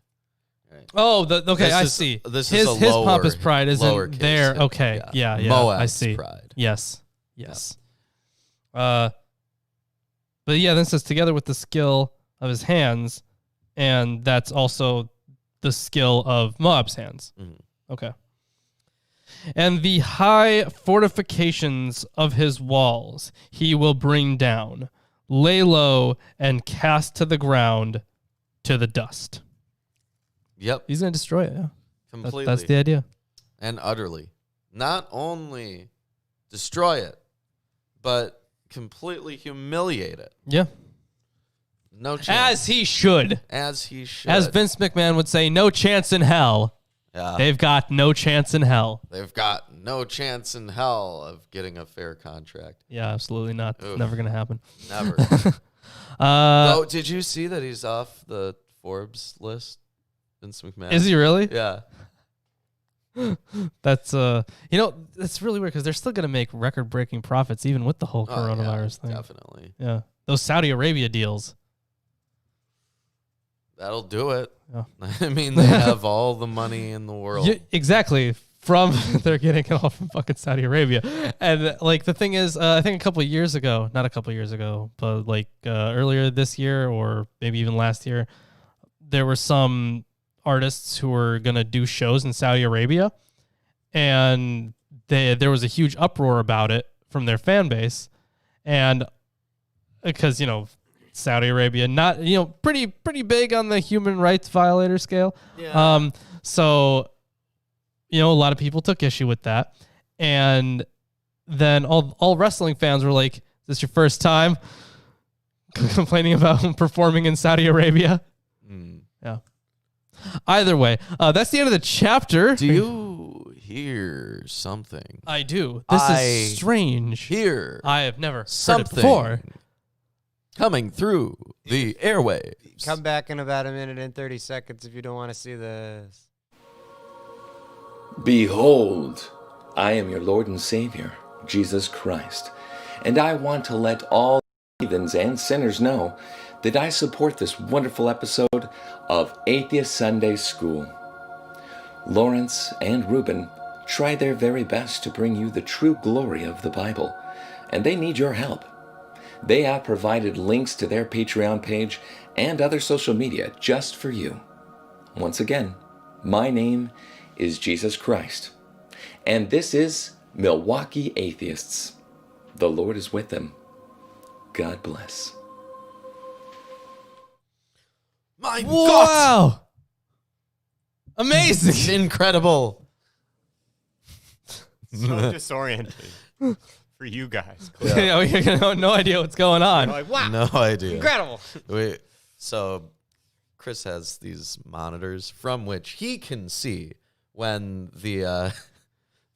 Right. Oh, okay, This I is- see. this his is a his lower- pompous pride isn't lowercase there. hit, Okay, yeah, I Moab's see. pride. Yes. But yeah, then it says together with the skill of his hands, and that's also the skill of Moab's hands. Mhm. Okay. And the high fortifications of his walls he will bring down, lay low, and cast to the ground, to the dust. Yep, He's going to destroy it. Yeah. completely. That's the idea. And utterly. Not only destroy it, but completely humiliate it. Yeah. No chance. As he should. As he should. As Vince McMahon would say, no chance in hell. Yeah. They've got no chance in hell. They've got no chance in hell of getting a fair contract. Yeah, absolutely not. It's Oof. never going to happen. Never. Uh, Did you see that he's off the Forbes list? Vince McMahon. Is he really? Yeah. That's that's really weird because they're still going to make record-breaking profits even with the whole coronavirus thing. Definitely. Yeah, those Saudi Arabia deals. That'll do it. Yeah. I mean, they have all the money in the world. Exactly. They're getting it all from fucking Saudi Arabia. And like the thing is, I think not a couple years ago, but like earlier this year or maybe even last year, there were some artists who were going to do shows in Saudi Arabia, and there was a huge uproar about it from their fan base. And because, Saudi Arabia, not, pretty big on the human rights violator scale. Yeah. So, a lot of people took issue with that. And then all wrestling fans were like, is this your first time complaining about performing in Saudi Arabia? Yeah. Either way, that's the end of the chapter. Do you hear something? I do. This is strange. Hear I have never heard something it before. coming through the airwaves. Come back in about a minute and 30 seconds if you don't want to see this. Behold, I am your Lord and Savior, Jesus Christ, and I want to let all heathens and sinners know that I support this wonderful episode of Atheist Sunday School. Lawrence and Reuben try their very best to bring you the true glory of the Bible, and they need your help. They have provided links to their Patreon page and other social media just for you. Once again, my name is Jesus Christ, and this is Milwaukee Atheists. The Lord is with them. God bless. My God! Wow. Amazing. It's incredible. So disorienting for you guys. Yeah, we have no idea what's going on. Like, wow, No idea. incredible. So Chris has these monitors from which he can see when the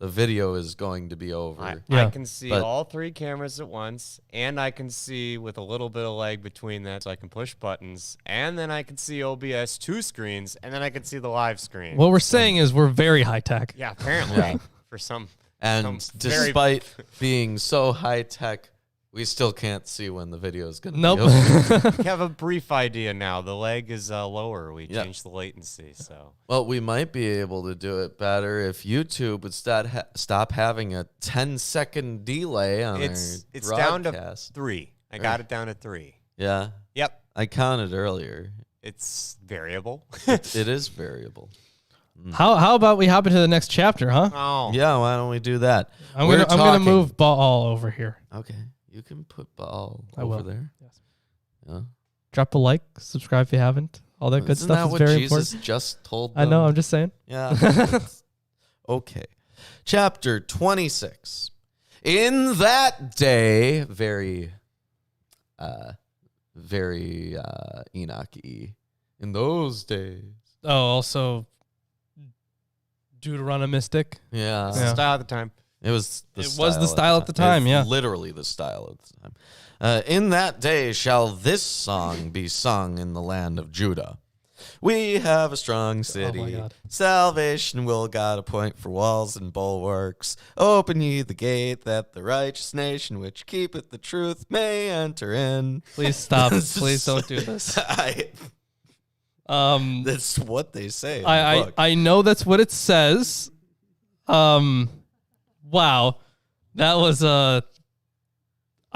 video is going to be over. Yeah. I can see But- all 3 cameras at once, and I can see with a little bit of lag between that, so I can push buttons, and then I can see OBS 2 screens, and then I can see the live screen. What we're saying is we're very high tech. Yeah, apparently Yeah. for some. And Some very- despite being so high tech, we still can't see when the video is going to Nope. be over. We have a brief idea now. The lag is lower. We Yeah. changed the latency, so. Well, we might be able to do it better if YouTube would stop having a 10-second delay on It's our down to broadcast. 3. I got it down to 3. Yeah, Yep. I counted earlier. It's variable. It is variable. How about we hop into the next chapter, huh? Oh. Yeah, why don't we do that? I'm We're gonna talking- move Baal over here. Okay, you can put ball I over will. there. Yes. Yeah. Drop a like, subscribe if you haven't. All that good Isn't stuff that is what very Jesus important. just told I them? know. I'm just saying. Yeah. Okay. Chapter 26. In that day, very Enoch-y. In those days. Oh, also Deuteronomistic. Yeah. It's the style at the time. It was the It style was the style at the time, It's yeah. literally the style at the time. In that day shall this song be sung in the land of Judah. We have a strong city. God. Salvation will God appoint for walls and bulwarks. Open ye the gate that the righteous nation which keepeth the truth may enter in. Please stop. Please don't do this. That's what they say. In the book. I know that's what it says. Wow, that was I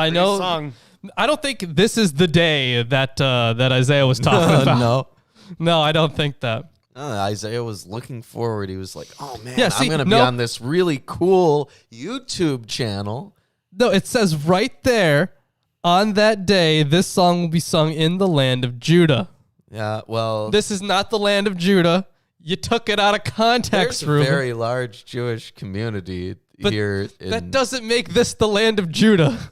know. Song. I don't think this is the day that Isaiah was talking about. No, I don't think that. Isaiah was looking forward. He was like, "Oh man, Yeah, see, I'm going to be no- on this really cool YouTube channel." No, it says right there, on that day, this song will be sung in the land of Judah. Yeah, well, This is not the land of Judah. You took it out of context, there's a Ruben. very large Jewish community But here. That doesn't make this the land of Judah.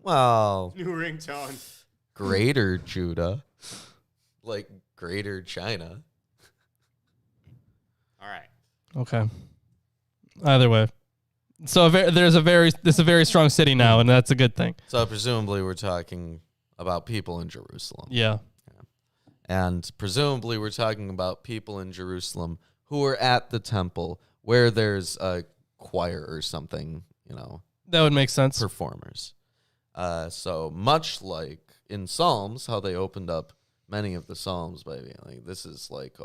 Well, New ringtone. Greater Judah, like Greater China. All right. Okay. Either way. So there's a very strong city now, and that's a good thing. So presumably we're talking about people in Jerusalem. Yeah. And presumably we're talking about people in Jerusalem who are at the temple where there's a choir or something, That would make sense. performers. So much like in Psalms, how they opened up many of the Psalms by being like, this is like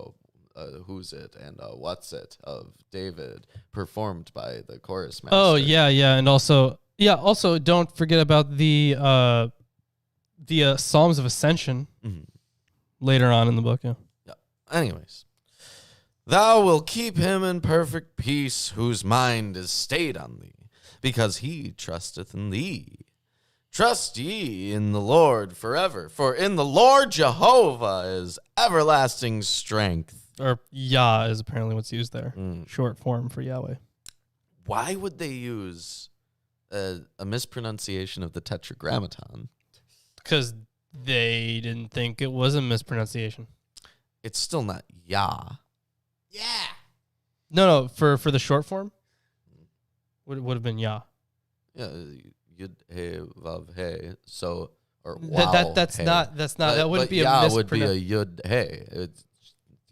Who's It and What's It of David performed by the chorus master. Oh, yeah. And also don't forget about the Psalms of Ascension Mhm. later on in the book. Yeah. Anyways. Thou wilt keep him in perfect peace, whose mind is stayed on thee, because he trusteth in thee. Trust ye in the Lord forever, for in the Lord Jehovah is everlasting strength. Or Yah is apparently what's used there. Mm. Short form for Yahweh. Why would they use a mispronunciation of the Tetragrammaton? Because they didn't think it was a mispronunciation. It's still not Yah. Yeah. No, for the short form, would have been Yah. Yeah, Yud He Vav He. So or That's He. not that wouldn't but be a Yah would be a mispronunciation. Yud He.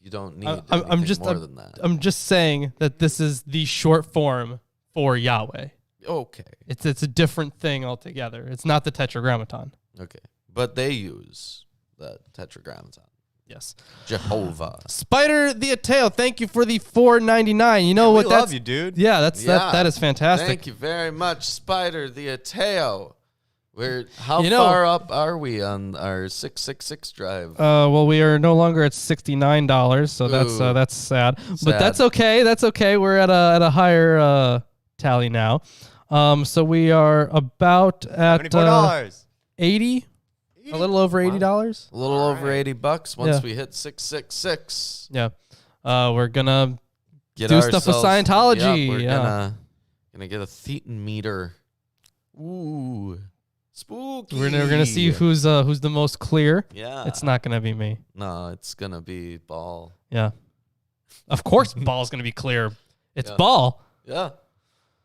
You don't need I'm anything just more than that. I'm just saying that this is the short form for Yahweh. Okay. It's a different thing altogether. It's not the Tetragrammaton. Okay. But they use the Tetragrammaton. Yes. Jehovah. Spider the Ateo, thank you for the $4.99. You know what? We love you, dude. Yeah, that is fantastic. Thank you very much, Spider the Ateo. How You know- far up are we on our 666 drive? Well, we are no longer at $69, so Ooh. that's sad. But Sad. that's okay. That's okay. We're at a higher tally now. So we are about at $74. 80, a little over $80. A little over Alright. $80 once Yeah. we hit 666. Yeah. We're gonna Get do stuff with ourselves- Scientology. Yep, we're Yeah. gonna get a thetan meter. Ooh, spooky. We're gonna see who's the most clear. Yeah, It's not gonna be me. No, it's gonna be Ball. Yeah. Of course, Ball's gonna be clear. It's Yeah. Ball. Yeah,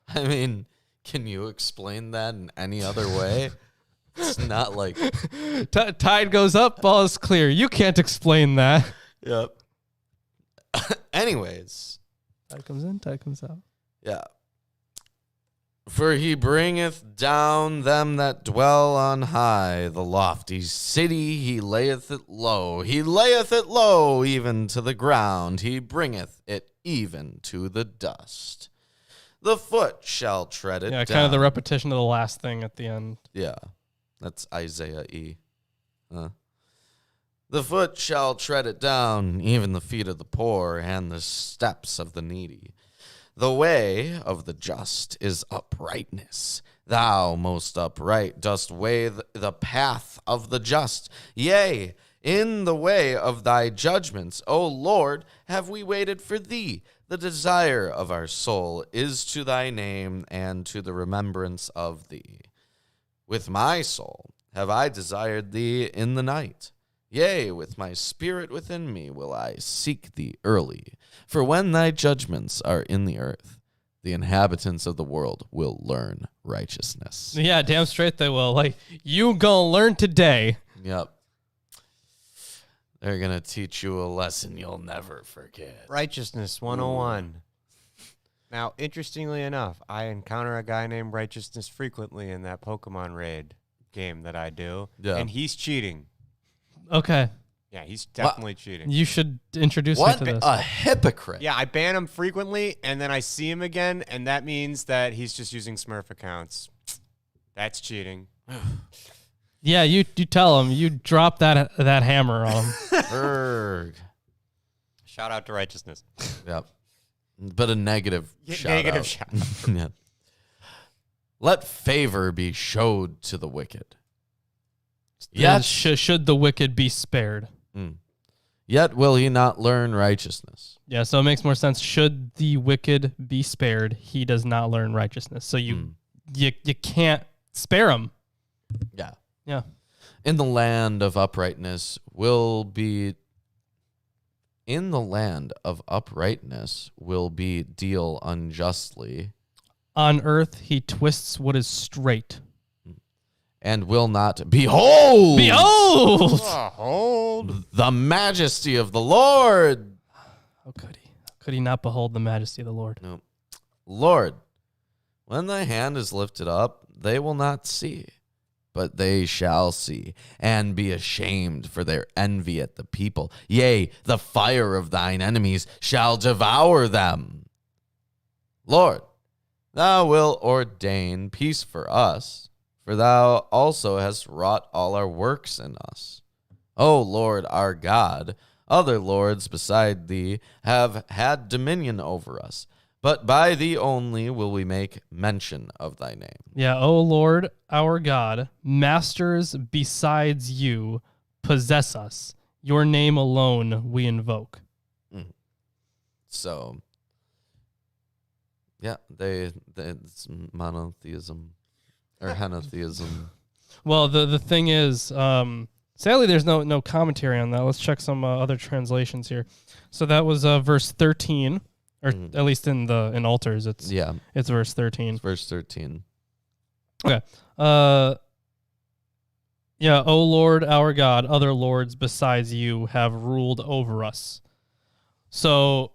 I mean, can you explain that in any other way? It's not like. Tide goes up, Ball is clear. You can't explain that. Yep. Anyways, Tide comes in, tide comes out. yeah. For he bringeth down them that dwell on high, the lofty city he layeth it low. He layeth it low even to the ground. He bringeth it even to the dust. The foot shall tread it Yeah, down. kind of the repetition of the last thing at the end. Yeah, that's Isaiah E. The foot shall tread it down, even the feet of the poor and the steps of the needy. The way of the just is uprightness. Thou, most upright, dost weigh the path of the just. Yea, in the way of thy judgments, O Lord, have we waited for thee. The desire of our soul is to thy name and to the remembrance of thee. With my soul have I desired thee in the night. Yea, with my spirit within me will I seek thee early. For when thy judgments are in the earth, the inhabitants of the world will learn righteousness. Yeah, damn straight they will. Like, you gonna learn today. Yep. They're going to teach you a lesson you'll never forget. Righteousness 101. Now, interestingly enough, I encounter a guy named Righteousness frequently in that Pokemon raid game that I do, Yeah. and he's cheating. Okay. Yeah, he's definitely cheating. You should introduce What me to this. a hypocrite. Yeah, I ban him frequently, and then I see him again, and that means that he's just using Smurf accounts. That's cheating. Yeah, you tell him. You drop that hammer on him. Erg. Shout out to Righteousness. Yep. But a negative shout Negative out. shout Yeah. Let favor be showed to the wicked. Yeah, Yet, should the wicked be spared? yet will he not learn righteousness. Yeah, so it makes more sense. Should the wicked be spared, he does not learn righteousness. So you can't spare him. Yeah. Yeah. In the land of uprightness will be deal unjustly, On earth, he twists what is straight. and will not behold Behold! Hold. the majesty of the Lord. How could he? How could he not behold the majesty of the Lord? No. Lord, when thy hand is lifted up, they will not see, but they shall see, and be ashamed for their envy at the people. Yea, the fire of thine enemies shall devour them. Lord, thou wilt ordain peace for us, for thou also hast wrought all our works in us. O Lord our God, other lords beside thee have had dominion over us, but by thee only will we make mention of thy name. Yeah, O Lord, our God, masters besides you possess us. Your name alone we invoke. So, yeah, it's monotheism or henotheism. Well, the thing is, sadly, there's no commentary on that. Let's check some other translations here. So that was verse 13, or at least in altars, it's verse 13. It's verse 13. Okay. Yeah, O Lord, our God, other lords besides you have ruled over us. So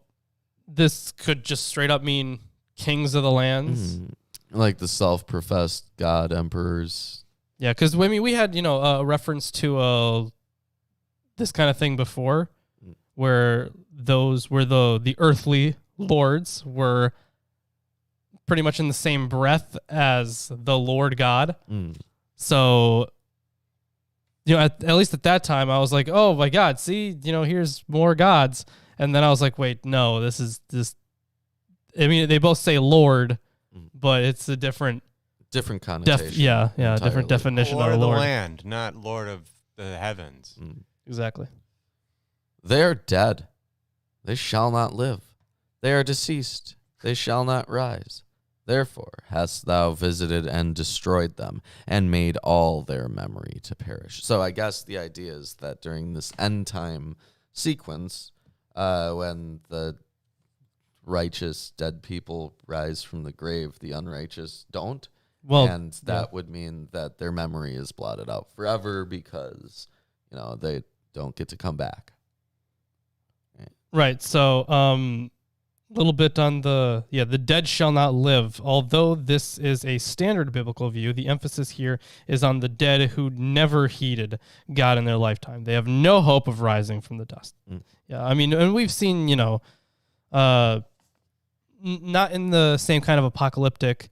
this could just straight up mean kings of the lands. Like the self-professed god emperors. Yeah, because we had a reference to this kind of thing before, where the earthly lords were pretty much in the same breath as the Lord God. So, at least at that time, I was like, oh my God, see, here's more gods. And then I was like, wait, no, this is this. I mean, they both say Lord, but it's a different connotation. Different definition Lord of of the Lord. land, not Lord of the heavens. Exactly. They are dead. They shall not live. They are deceased. They shall not rise. Therefore hast thou visited and destroyed them, and made all their memory to perish. So I guess the idea is that during this end time sequence, when the righteous dead people rise from the grave, the unrighteous don't. Well, and that would mean that their memory is blotted out forever because, they don't get to come back. Right. So, a little bit on the dead shall not live. Although this is a standard biblical view, the emphasis here is on the dead who never heeded God in their lifetime. They have no hope of rising from the dust. Yeah. I mean, and we've seen, not in the same kind of apocalyptic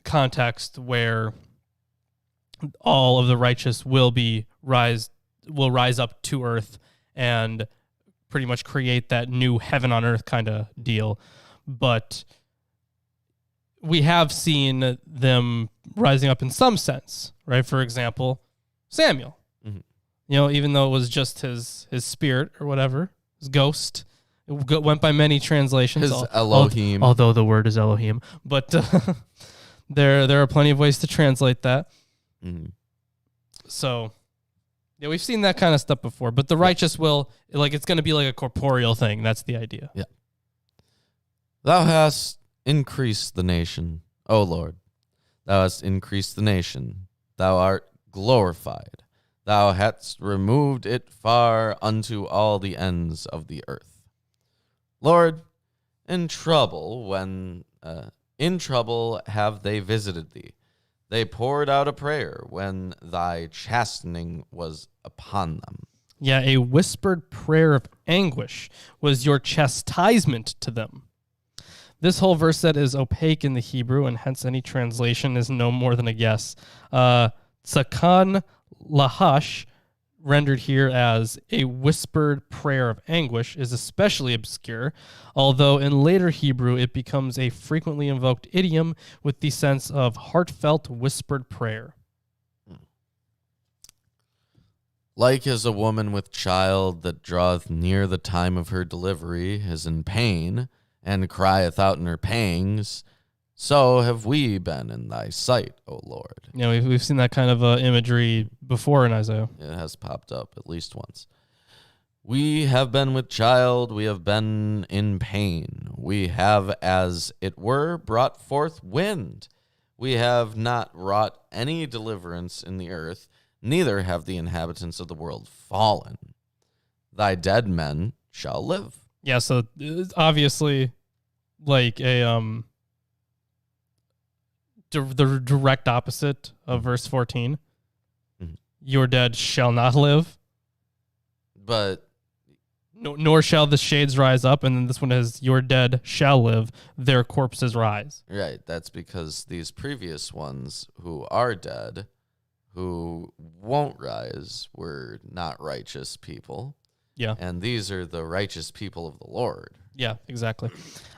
context where all of the righteous will rise up to earth and pretty much create that new heaven on earth kind of deal. But we have seen them rising up in some sense, right? For example, Samuel, even though it was just his spirit or whatever, his ghost. It went by many translations. His Elohim. Although the word is Elohim. But there are plenty of ways to translate that. So, yeah, we've seen that kind of stuff before. But the righteous will, it's going to be like a corporeal thing. That's the idea. Yeah. Thou hast increased the nation, O Lord. Thou hast increased the nation. Thou art glorified. Thou hadst removed it far unto all the ends of the earth. Lord, in trouble have they visited thee. They poured out a prayer when thy chastening was upon them. Yeah, a whispered prayer of anguish was your chastisement to them. This whole verse set is opaque in the Hebrew, and hence any translation is no more than a guess. Tsakan lahash, rendered here as a whispered prayer of anguish, is especially obscure, although in later Hebrew it becomes a frequently invoked idiom with the sense of heartfelt whispered prayer. Like as a woman with child that draweth near the time of her delivery is in pain, and crieth out in her pangs, so have we been in thy sight, O Lord. Yeah, we've seen that kind of imagery before in Isaiah. It has popped up at least once. We have been with child, we have been in pain. We have, as it were, brought forth wind. We have not wrought any deliverance in the earth, neither have the inhabitants of the world fallen. Thy dead men shall live. Yeah, so it's obviously like a the direct opposite of verse 14. Your dead shall not live. But nor shall the shades rise up. And then this one is your dead shall live, their corpses rise. Right. That's because these previous ones who are dead, who won't rise, were not righteous people. Yeah. And these are the righteous people of the Lord. Yeah, exactly.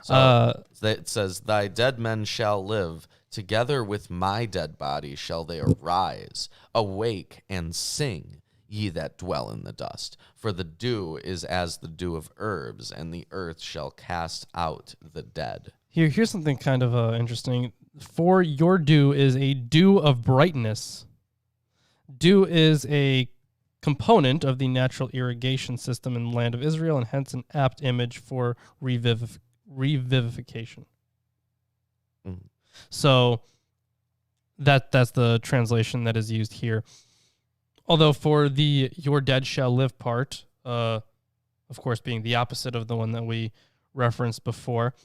So it says, thy dead men shall live. Together with my dead body shall they arise. Awake and sing, ye that dwell in the dust. For the dew is as the dew of herbs, and the earth shall cast out the dead. Here's something kind of interesting. For your dew is a dew of brightness. Dew is a component of the natural irrigation system in the land of Israel, and hence an apt image for revivification. So that's the translation that is used here. Although for the your dead shall live part, of course being the opposite of the one that we referenced before,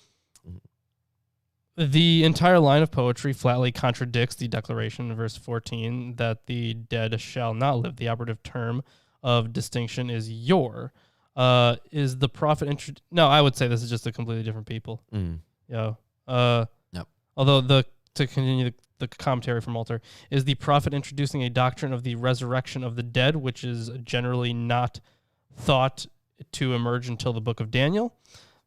the entire line of poetry flatly contradicts the declaration in verse 14 that the dead shall not live. The operative term of distinction is your. Is the prophet No, I would say this is just a completely different people. Yeah. Yep. Although to continue the commentary from Alter, is the prophet introducing a doctrine of the resurrection of the dead, which is generally not thought to emerge until the book of Daniel.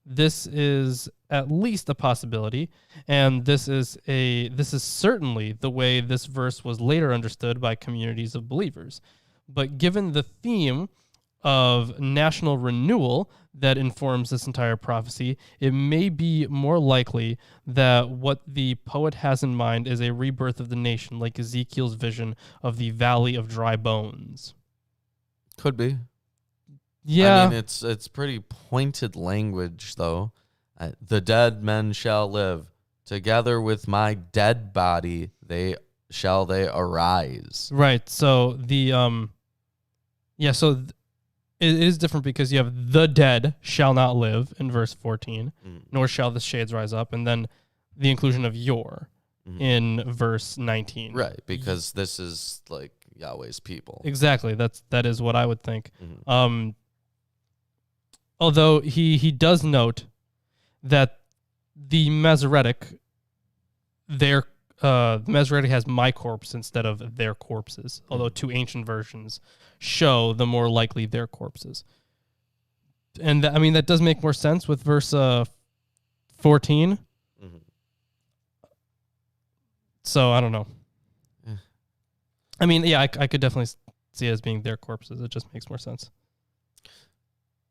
This is at least a possibility, and this is certainly the way this verse was later understood by communities of believers. But given the theme of national renewal that informs this entire prophecy, it may be more likely that what the poet has in mind is a rebirth of the nation, like Ezekiel's vision of the valley of dry bones. Could be. Yeah. I mean, it's pretty pointed language, though. The dead men shall live. Together with my dead body, they arise. Right. So it is different because you have the dead shall not live in verse 14, nor shall the shades rise up, and then the inclusion of your in verse 19. Right, because this is like Yahweh's people. Exactly. That is what I would think. Although he does note that the Masoretic, the Masoretic has my corpse instead of their corpses, although two ancient versions show the more likely their corpses. And that does make more sense with verse 14. So I don't know. I mean, yeah, I could definitely see it as being their corpses. It just makes more sense.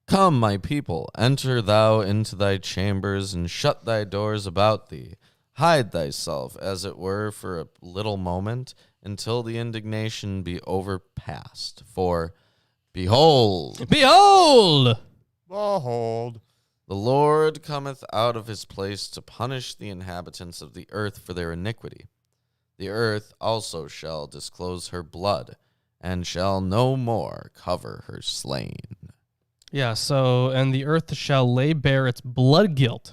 Come, my people, enter thou into thy chambers and shut thy doors about thee. Hide thyself, as it were, for a little moment, until the indignation be overpast. For, behold, Behold! Behold. the Lord cometh out of his place to punish the inhabitants of the earth for their iniquity. The earth also shall disclose her blood, and shall no more cover her slain. Yeah, so, and the earth shall lay bare its blood guilt,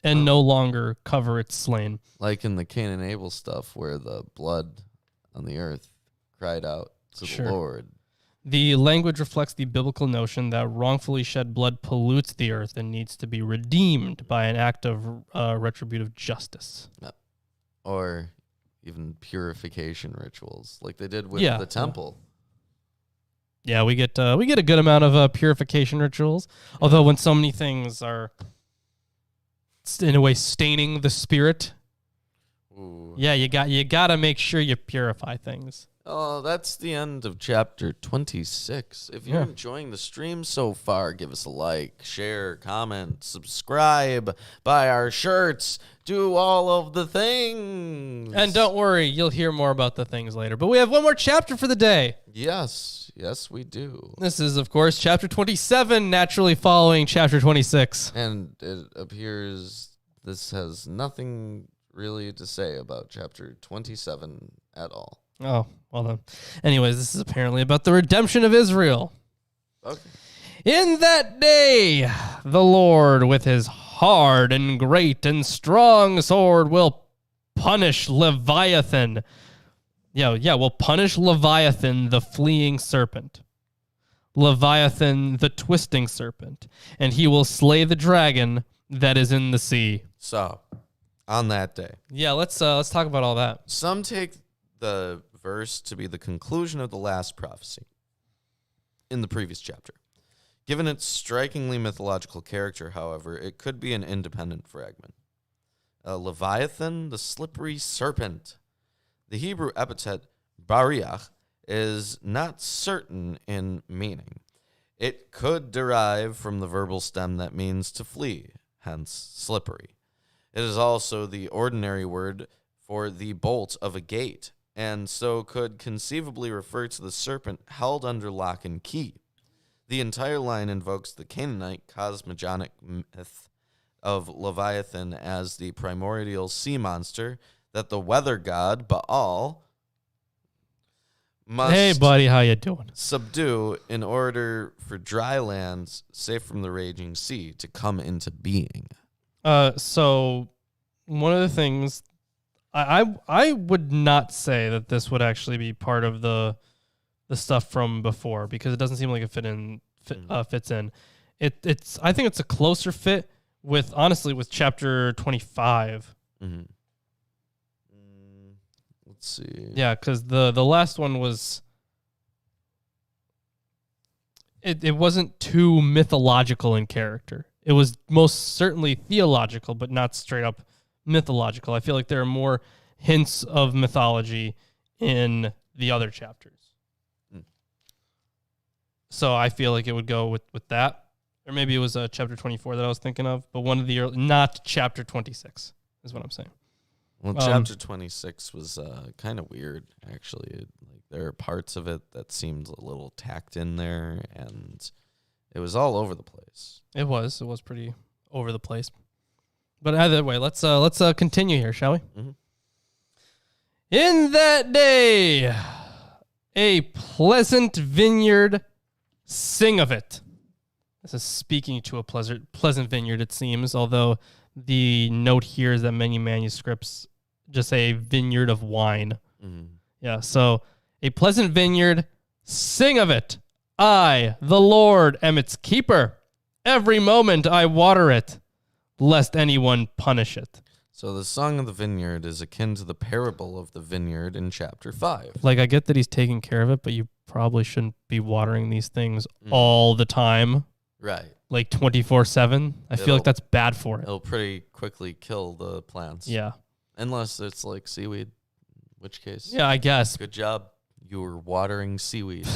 and no longer cover its slain. Like in the Cain and Abel stuff, where the blood on the earth cried out to the Lord. The language reflects the biblical notion that wrongfully shed blood pollutes the earth and needs to be redeemed by an act of retributive justice. Or even purification rituals, like they did with the temple. Yeah, we get a good amount of purification rituals. Although when so many things are, in a way, staining the spirit, yeah, you got to make sure you purify things. Oh, that's the end of chapter 26. If you're enjoying the stream so far, give us a like, share, comment, subscribe, buy our shirts, do all of the things. And don't worry, you'll hear more about the things later. But we have one more chapter for the day. Yes, we do. This is, of course, chapter 27, naturally following chapter 26. And it appears this has nothing really to say about chapter 27 at all. Oh, well then. Anyways, this is apparently about the redemption of Israel. Okay. In that day, the Lord with his hard and great and strong sword will punish Leviathan. Will punish Leviathan, the fleeing serpent. Leviathan, the twisting serpent. And he will slay the dragon that is in the sea. So, on that day. Yeah, let's talk about all that. Some take the verse to be the conclusion of the last prophecy in the previous chapter. Given its strikingly mythological character, however, it could be an independent fragment. Leviathan, the slippery serpent. The Hebrew epithet bariach is not certain in meaning. It could derive from the verbal stem that means to flee, hence slippery. It is also the ordinary word for the bolt of a gate, and so could conceivably refer to the serpent held under lock and key. The entire line invokes the Canaanite cosmogonic myth of Leviathan as the primordial sea monster that the weather god, Baal, must Hey, buddy, how you doing? subdue in order for dry lands, safe from the raging sea, to come into being. So one of the things I would not say that this would actually be part of the the stuff from before because it doesn't seem like it fits in. It's I think it's a closer fit with chapter 25. Mm-hmm. Let's see. Yeah, because the last one was it wasn't too mythological in character. It was most certainly theological, but not straight up mythological. I feel like there are more hints of mythology in the other chapters. So I feel like it would go with that. Or maybe it was chapter 24 that I was thinking of, but one of the not chapter 26 is what I'm saying. Well, chapter 26 was kind of weird, actually. Like there are parts of it that seemed a little tacked in there, and it was all over the place. It was pretty over the place. But either way, let's continue here, shall we? Mm-hmm. In that day, a pleasant vineyard, sing of it. This is speaking to a pleasant vineyard, it seems, although the note here is that many manuscripts just say vineyard of wine. Mm-hmm. Yeah, so a pleasant vineyard, sing of it. I, the Lord, am its keeper. Every moment I water it, lest anyone punish it. So the Song of the Vineyard is akin to the parable of the vineyard in chapter 5. Like, I get that he's taking care of it, but you probably shouldn't be watering these things all the time. Right. Like 24/7. I feel like that's bad for it. It'll pretty quickly kill the plants. Yeah. Unless it's like seaweed, in which case. Yeah, I guess. Good job. You were watering seaweed.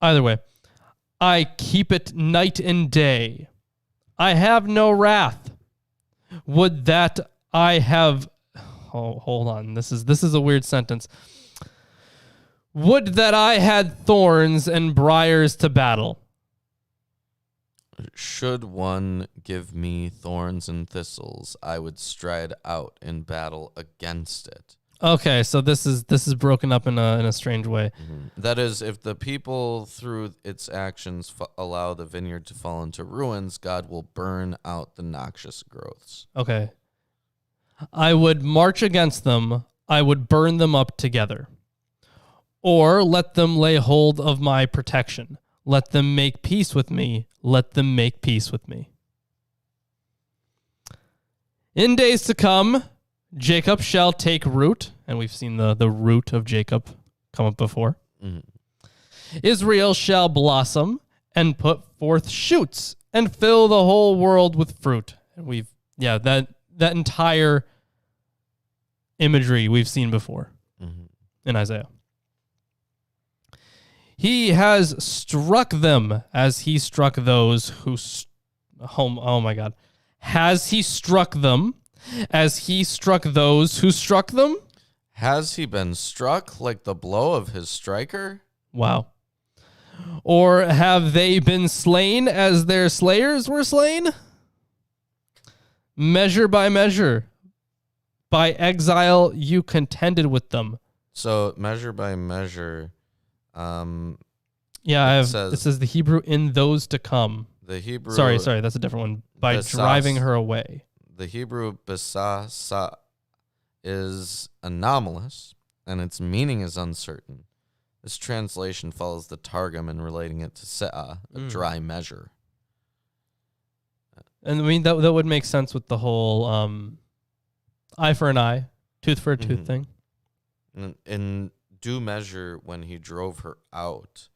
Either way, I keep it night and day. I have no wrath. Would that I have... Oh, hold on. This is a weird sentence. Would that I had thorns and briars to battle. Should one give me thorns and thistles, I would stride out in battle against it. Okay, so this is broken up in a strange way. Mm-hmm. That is, if the people through its actions allow the vineyard to fall into ruins, God will burn out the noxious growths. Okay. I would march against them. I would burn them up together. Or let them lay hold of my protection. Let them make peace with me. Let them make peace with me. In days to come, Jacob shall take root. And we've seen the root of Jacob come up before. Mm-hmm. Israel shall blossom and put forth shoots and fill the whole world with fruit. And that entire imagery we've seen before in Isaiah. He has struck them as he struck those who... oh my God. Has he struck them as he struck those who struck them? Has he been struck like the blow of his striker? Wow. Or have they been slain as their slayers were slain? Measure by measure. By exile you contended with them. So measure by measure... it says the Hebrew in those to come. The Hebrew... Sorry, that's a different one. By besas, driving her away. The Hebrew besasa is anomalous, and its meaning is uncertain. This translation follows the Targum in relating it to se'ah, a dry measure. And I mean, that would make sense with the whole eye for an eye, tooth for a tooth thing. In due measure, when he drove her out,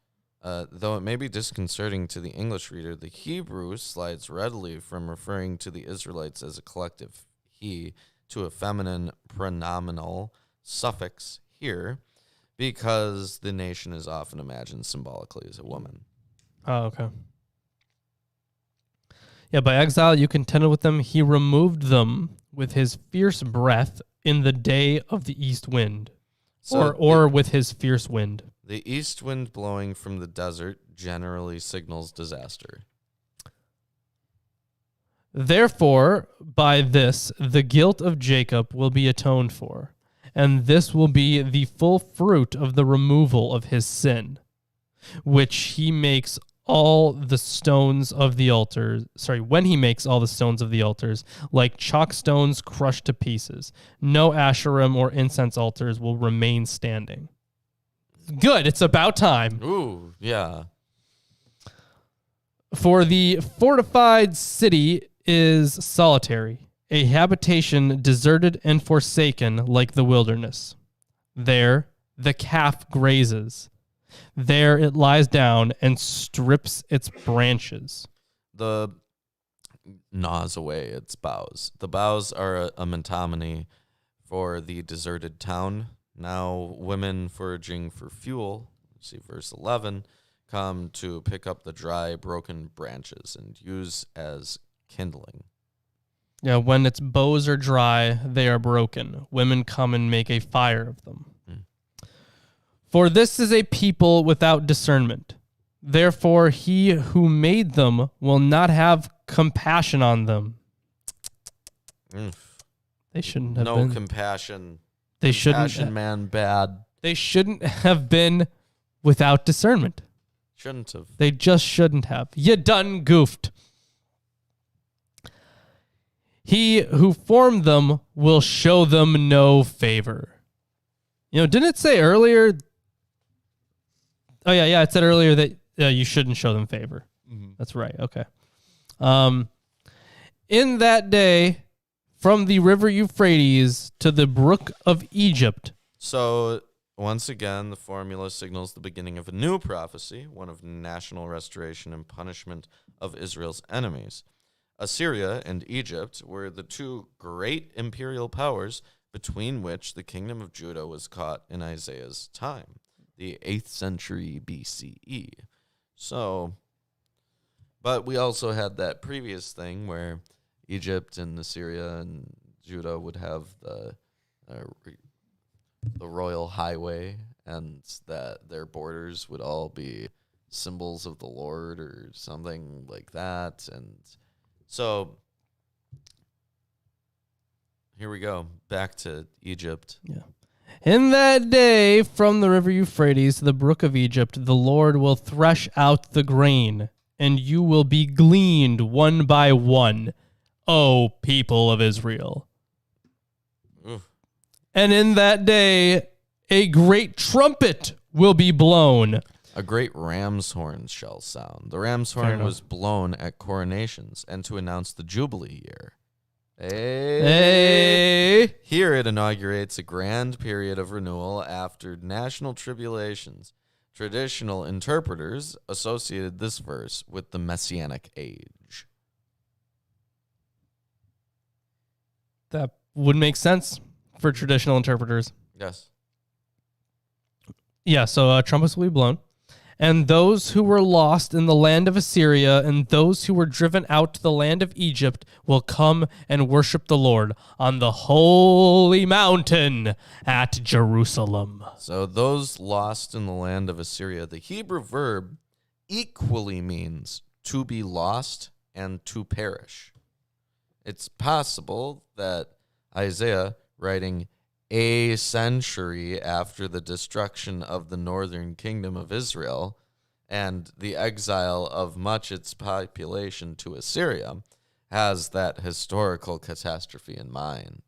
though it may be disconcerting to the English reader, the Hebrew slides readily from referring to the Israelites as a collective he to a feminine pronominal suffix here, because the nation is often imagined symbolically as a woman. Oh, okay. Yeah, by exile you contended with them. He removed them with his fierce breath in the day of the east wind. Or with his fierce wind. The east wind blowing from the desert generally signals disaster. Therefore, by this, the guilt of Jacob will be atoned for, and this will be the full fruit of the removal of his sin, which he makes all the stones of the altars, when he makes all the stones of the altars, like chalk stones crushed to pieces. No Asherim or incense altars will remain standing. Good, it's about time. Ooh, yeah. For the fortified city is solitary, a habitation deserted and forsaken like the wilderness. There the calf grazes. There it lies down and strips its branches. Gnaws away its boughs. The boughs are a metonymy for the deserted town. Now women foraging for fuel, see verse 11, come to pick up the dry, broken branches and use as kindling. Yeah, when its boughs are dry, they are broken. Women come and make a fire of them. For this is a people without discernment. Therefore, he who made them will not have compassion on them. They shouldn't have been. No compassion. They shouldn't. Compassion, man, bad. They shouldn't have been without discernment. Shouldn't have. They just shouldn't have. You done goofed. He who formed them will show them no favor. Didn't it say earlier? Oh, yeah. It said earlier that you shouldn't show them favor. Mm-hmm. That's right. Okay. In that day, from the river Euphrates to the brook of Egypt. So, once again, the formula signals the beginning of a new prophecy, one of national restoration and punishment of Israel's enemies. Assyria and Egypt were the two great imperial powers between which the kingdom of Judah was caught in Isaiah's time, the 8th century BCE. So, but we also had that previous thing where Egypt and Assyria and Judah would have the royal highway, and that their borders would all be symbols of the Lord or something like that. And so here we go, back to Egypt. Yeah. In that day, from the river Euphrates to the brook of Egypt, the Lord will thresh out the grain, and you will be gleaned one by one, O people of Israel. Oof. And in that day, a great trumpet will be blown. A great ram's horn shall sound. The ram's horn was blown at coronations and to announce the Jubilee year. Hey. Here it inaugurates a grand period of renewal after national tribulations. Traditional interpreters associated this verse with the Messianic age. That would make sense for traditional interpreters. Yes. Yeah, so trumpets will be blown. And those who were lost in the land of Assyria and those who were driven out to the land of Egypt will come and worship the Lord on the holy mountain at Jerusalem. So those lost in the land of Assyria, the Hebrew verb equally means to be lost and to perish. It's possible that Isaiah, writing a century after the destruction of the northern kingdom of Israel and the exile of much its population to Assyria, has that historical catastrophe in mind.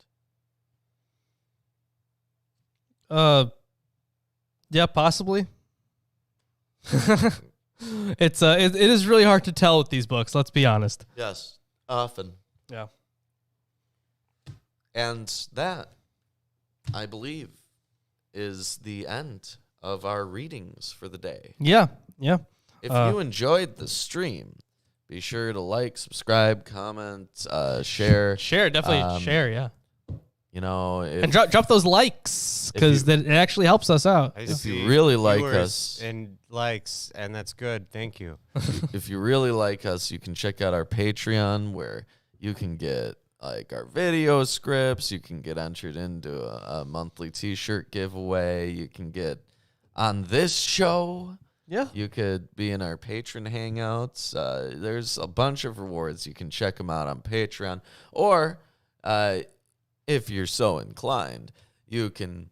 Yeah, possibly. It is really hard to tell with these books, let's be honest. Yes, often. Yeah. And that, I believe, is the end of our readings for the day. Yeah. If you enjoyed the stream, be sure to like, subscribe, comment, share. Share, definitely share, yeah. And drop those likes, because it actually helps us out. If you really like us. And likes, and that's good. Thank you. If you really like us, you can check out our Patreon, where you can get our video scripts. You can get entered into a monthly t-shirt giveaway. You can get on this show. Yeah. You could be in our patron hangouts. There's a bunch of rewards. You can check them out on Patreon. Or if you're so inclined, you can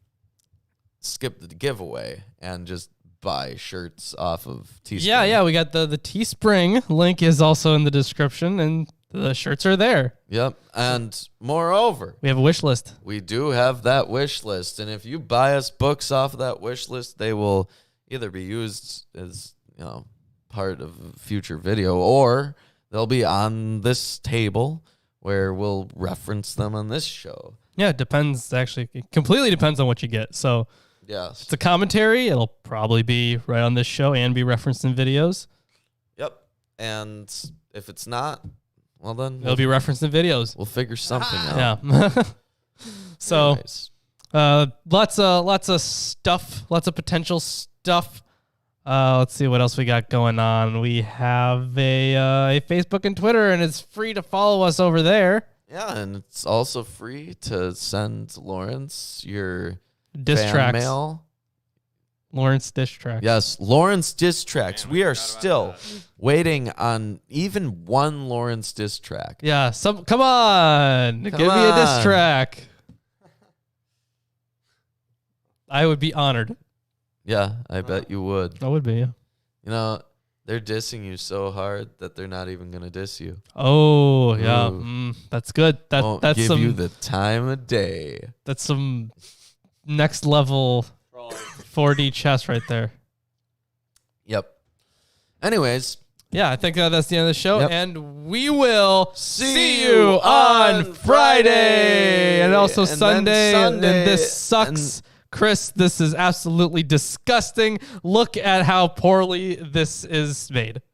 skip the giveaway and just buy shirts off of Teespring. Yeah. We got the Teespring link is also in the description, and the shirts are there. Yep. And moreover, We have a wish list. we do have that wish list. And if you buy us books off of that wish list, they will either be used as, part of a future video, or they'll be on this table where we'll reference them on this show. Yeah, it depends. Actually, it completely depends on what you get. So Yes. it's a commentary. It'll probably be right on this show and be referenced in videos. Yep. And if it's not, well then It'll be referenced in videos. we'll figure something out. Yeah. So Anyways. lots of stuff, lots of potential stuff. Let's see what else we got going on. We have a Facebook and Twitter, and it's free to follow us over there. Yeah, and it's also free to send Lawrence your Diss fan tracks. mail. Lawrence diss track. Yes, Lawrence diss tracks. Man, we are forgot about still that. waiting on even one Lawrence diss track. Yeah. Come on. Give me a diss on. track. I would be honored. Yeah, I bet you would. I would be. Yeah. They're dissing you so hard that they're not even gonna diss you. Oh yeah. Ooh. That's good. Won't That's give some. you the time of day. That's some next level 4D chess right there. Yep. Anyways, Yeah, I think that's the end of the show, Yep. and we will See see you you on on Friday, and also and then Sunday. And Sunday, this sucks, Chris. This is absolutely disgusting. Look at how poorly this is made.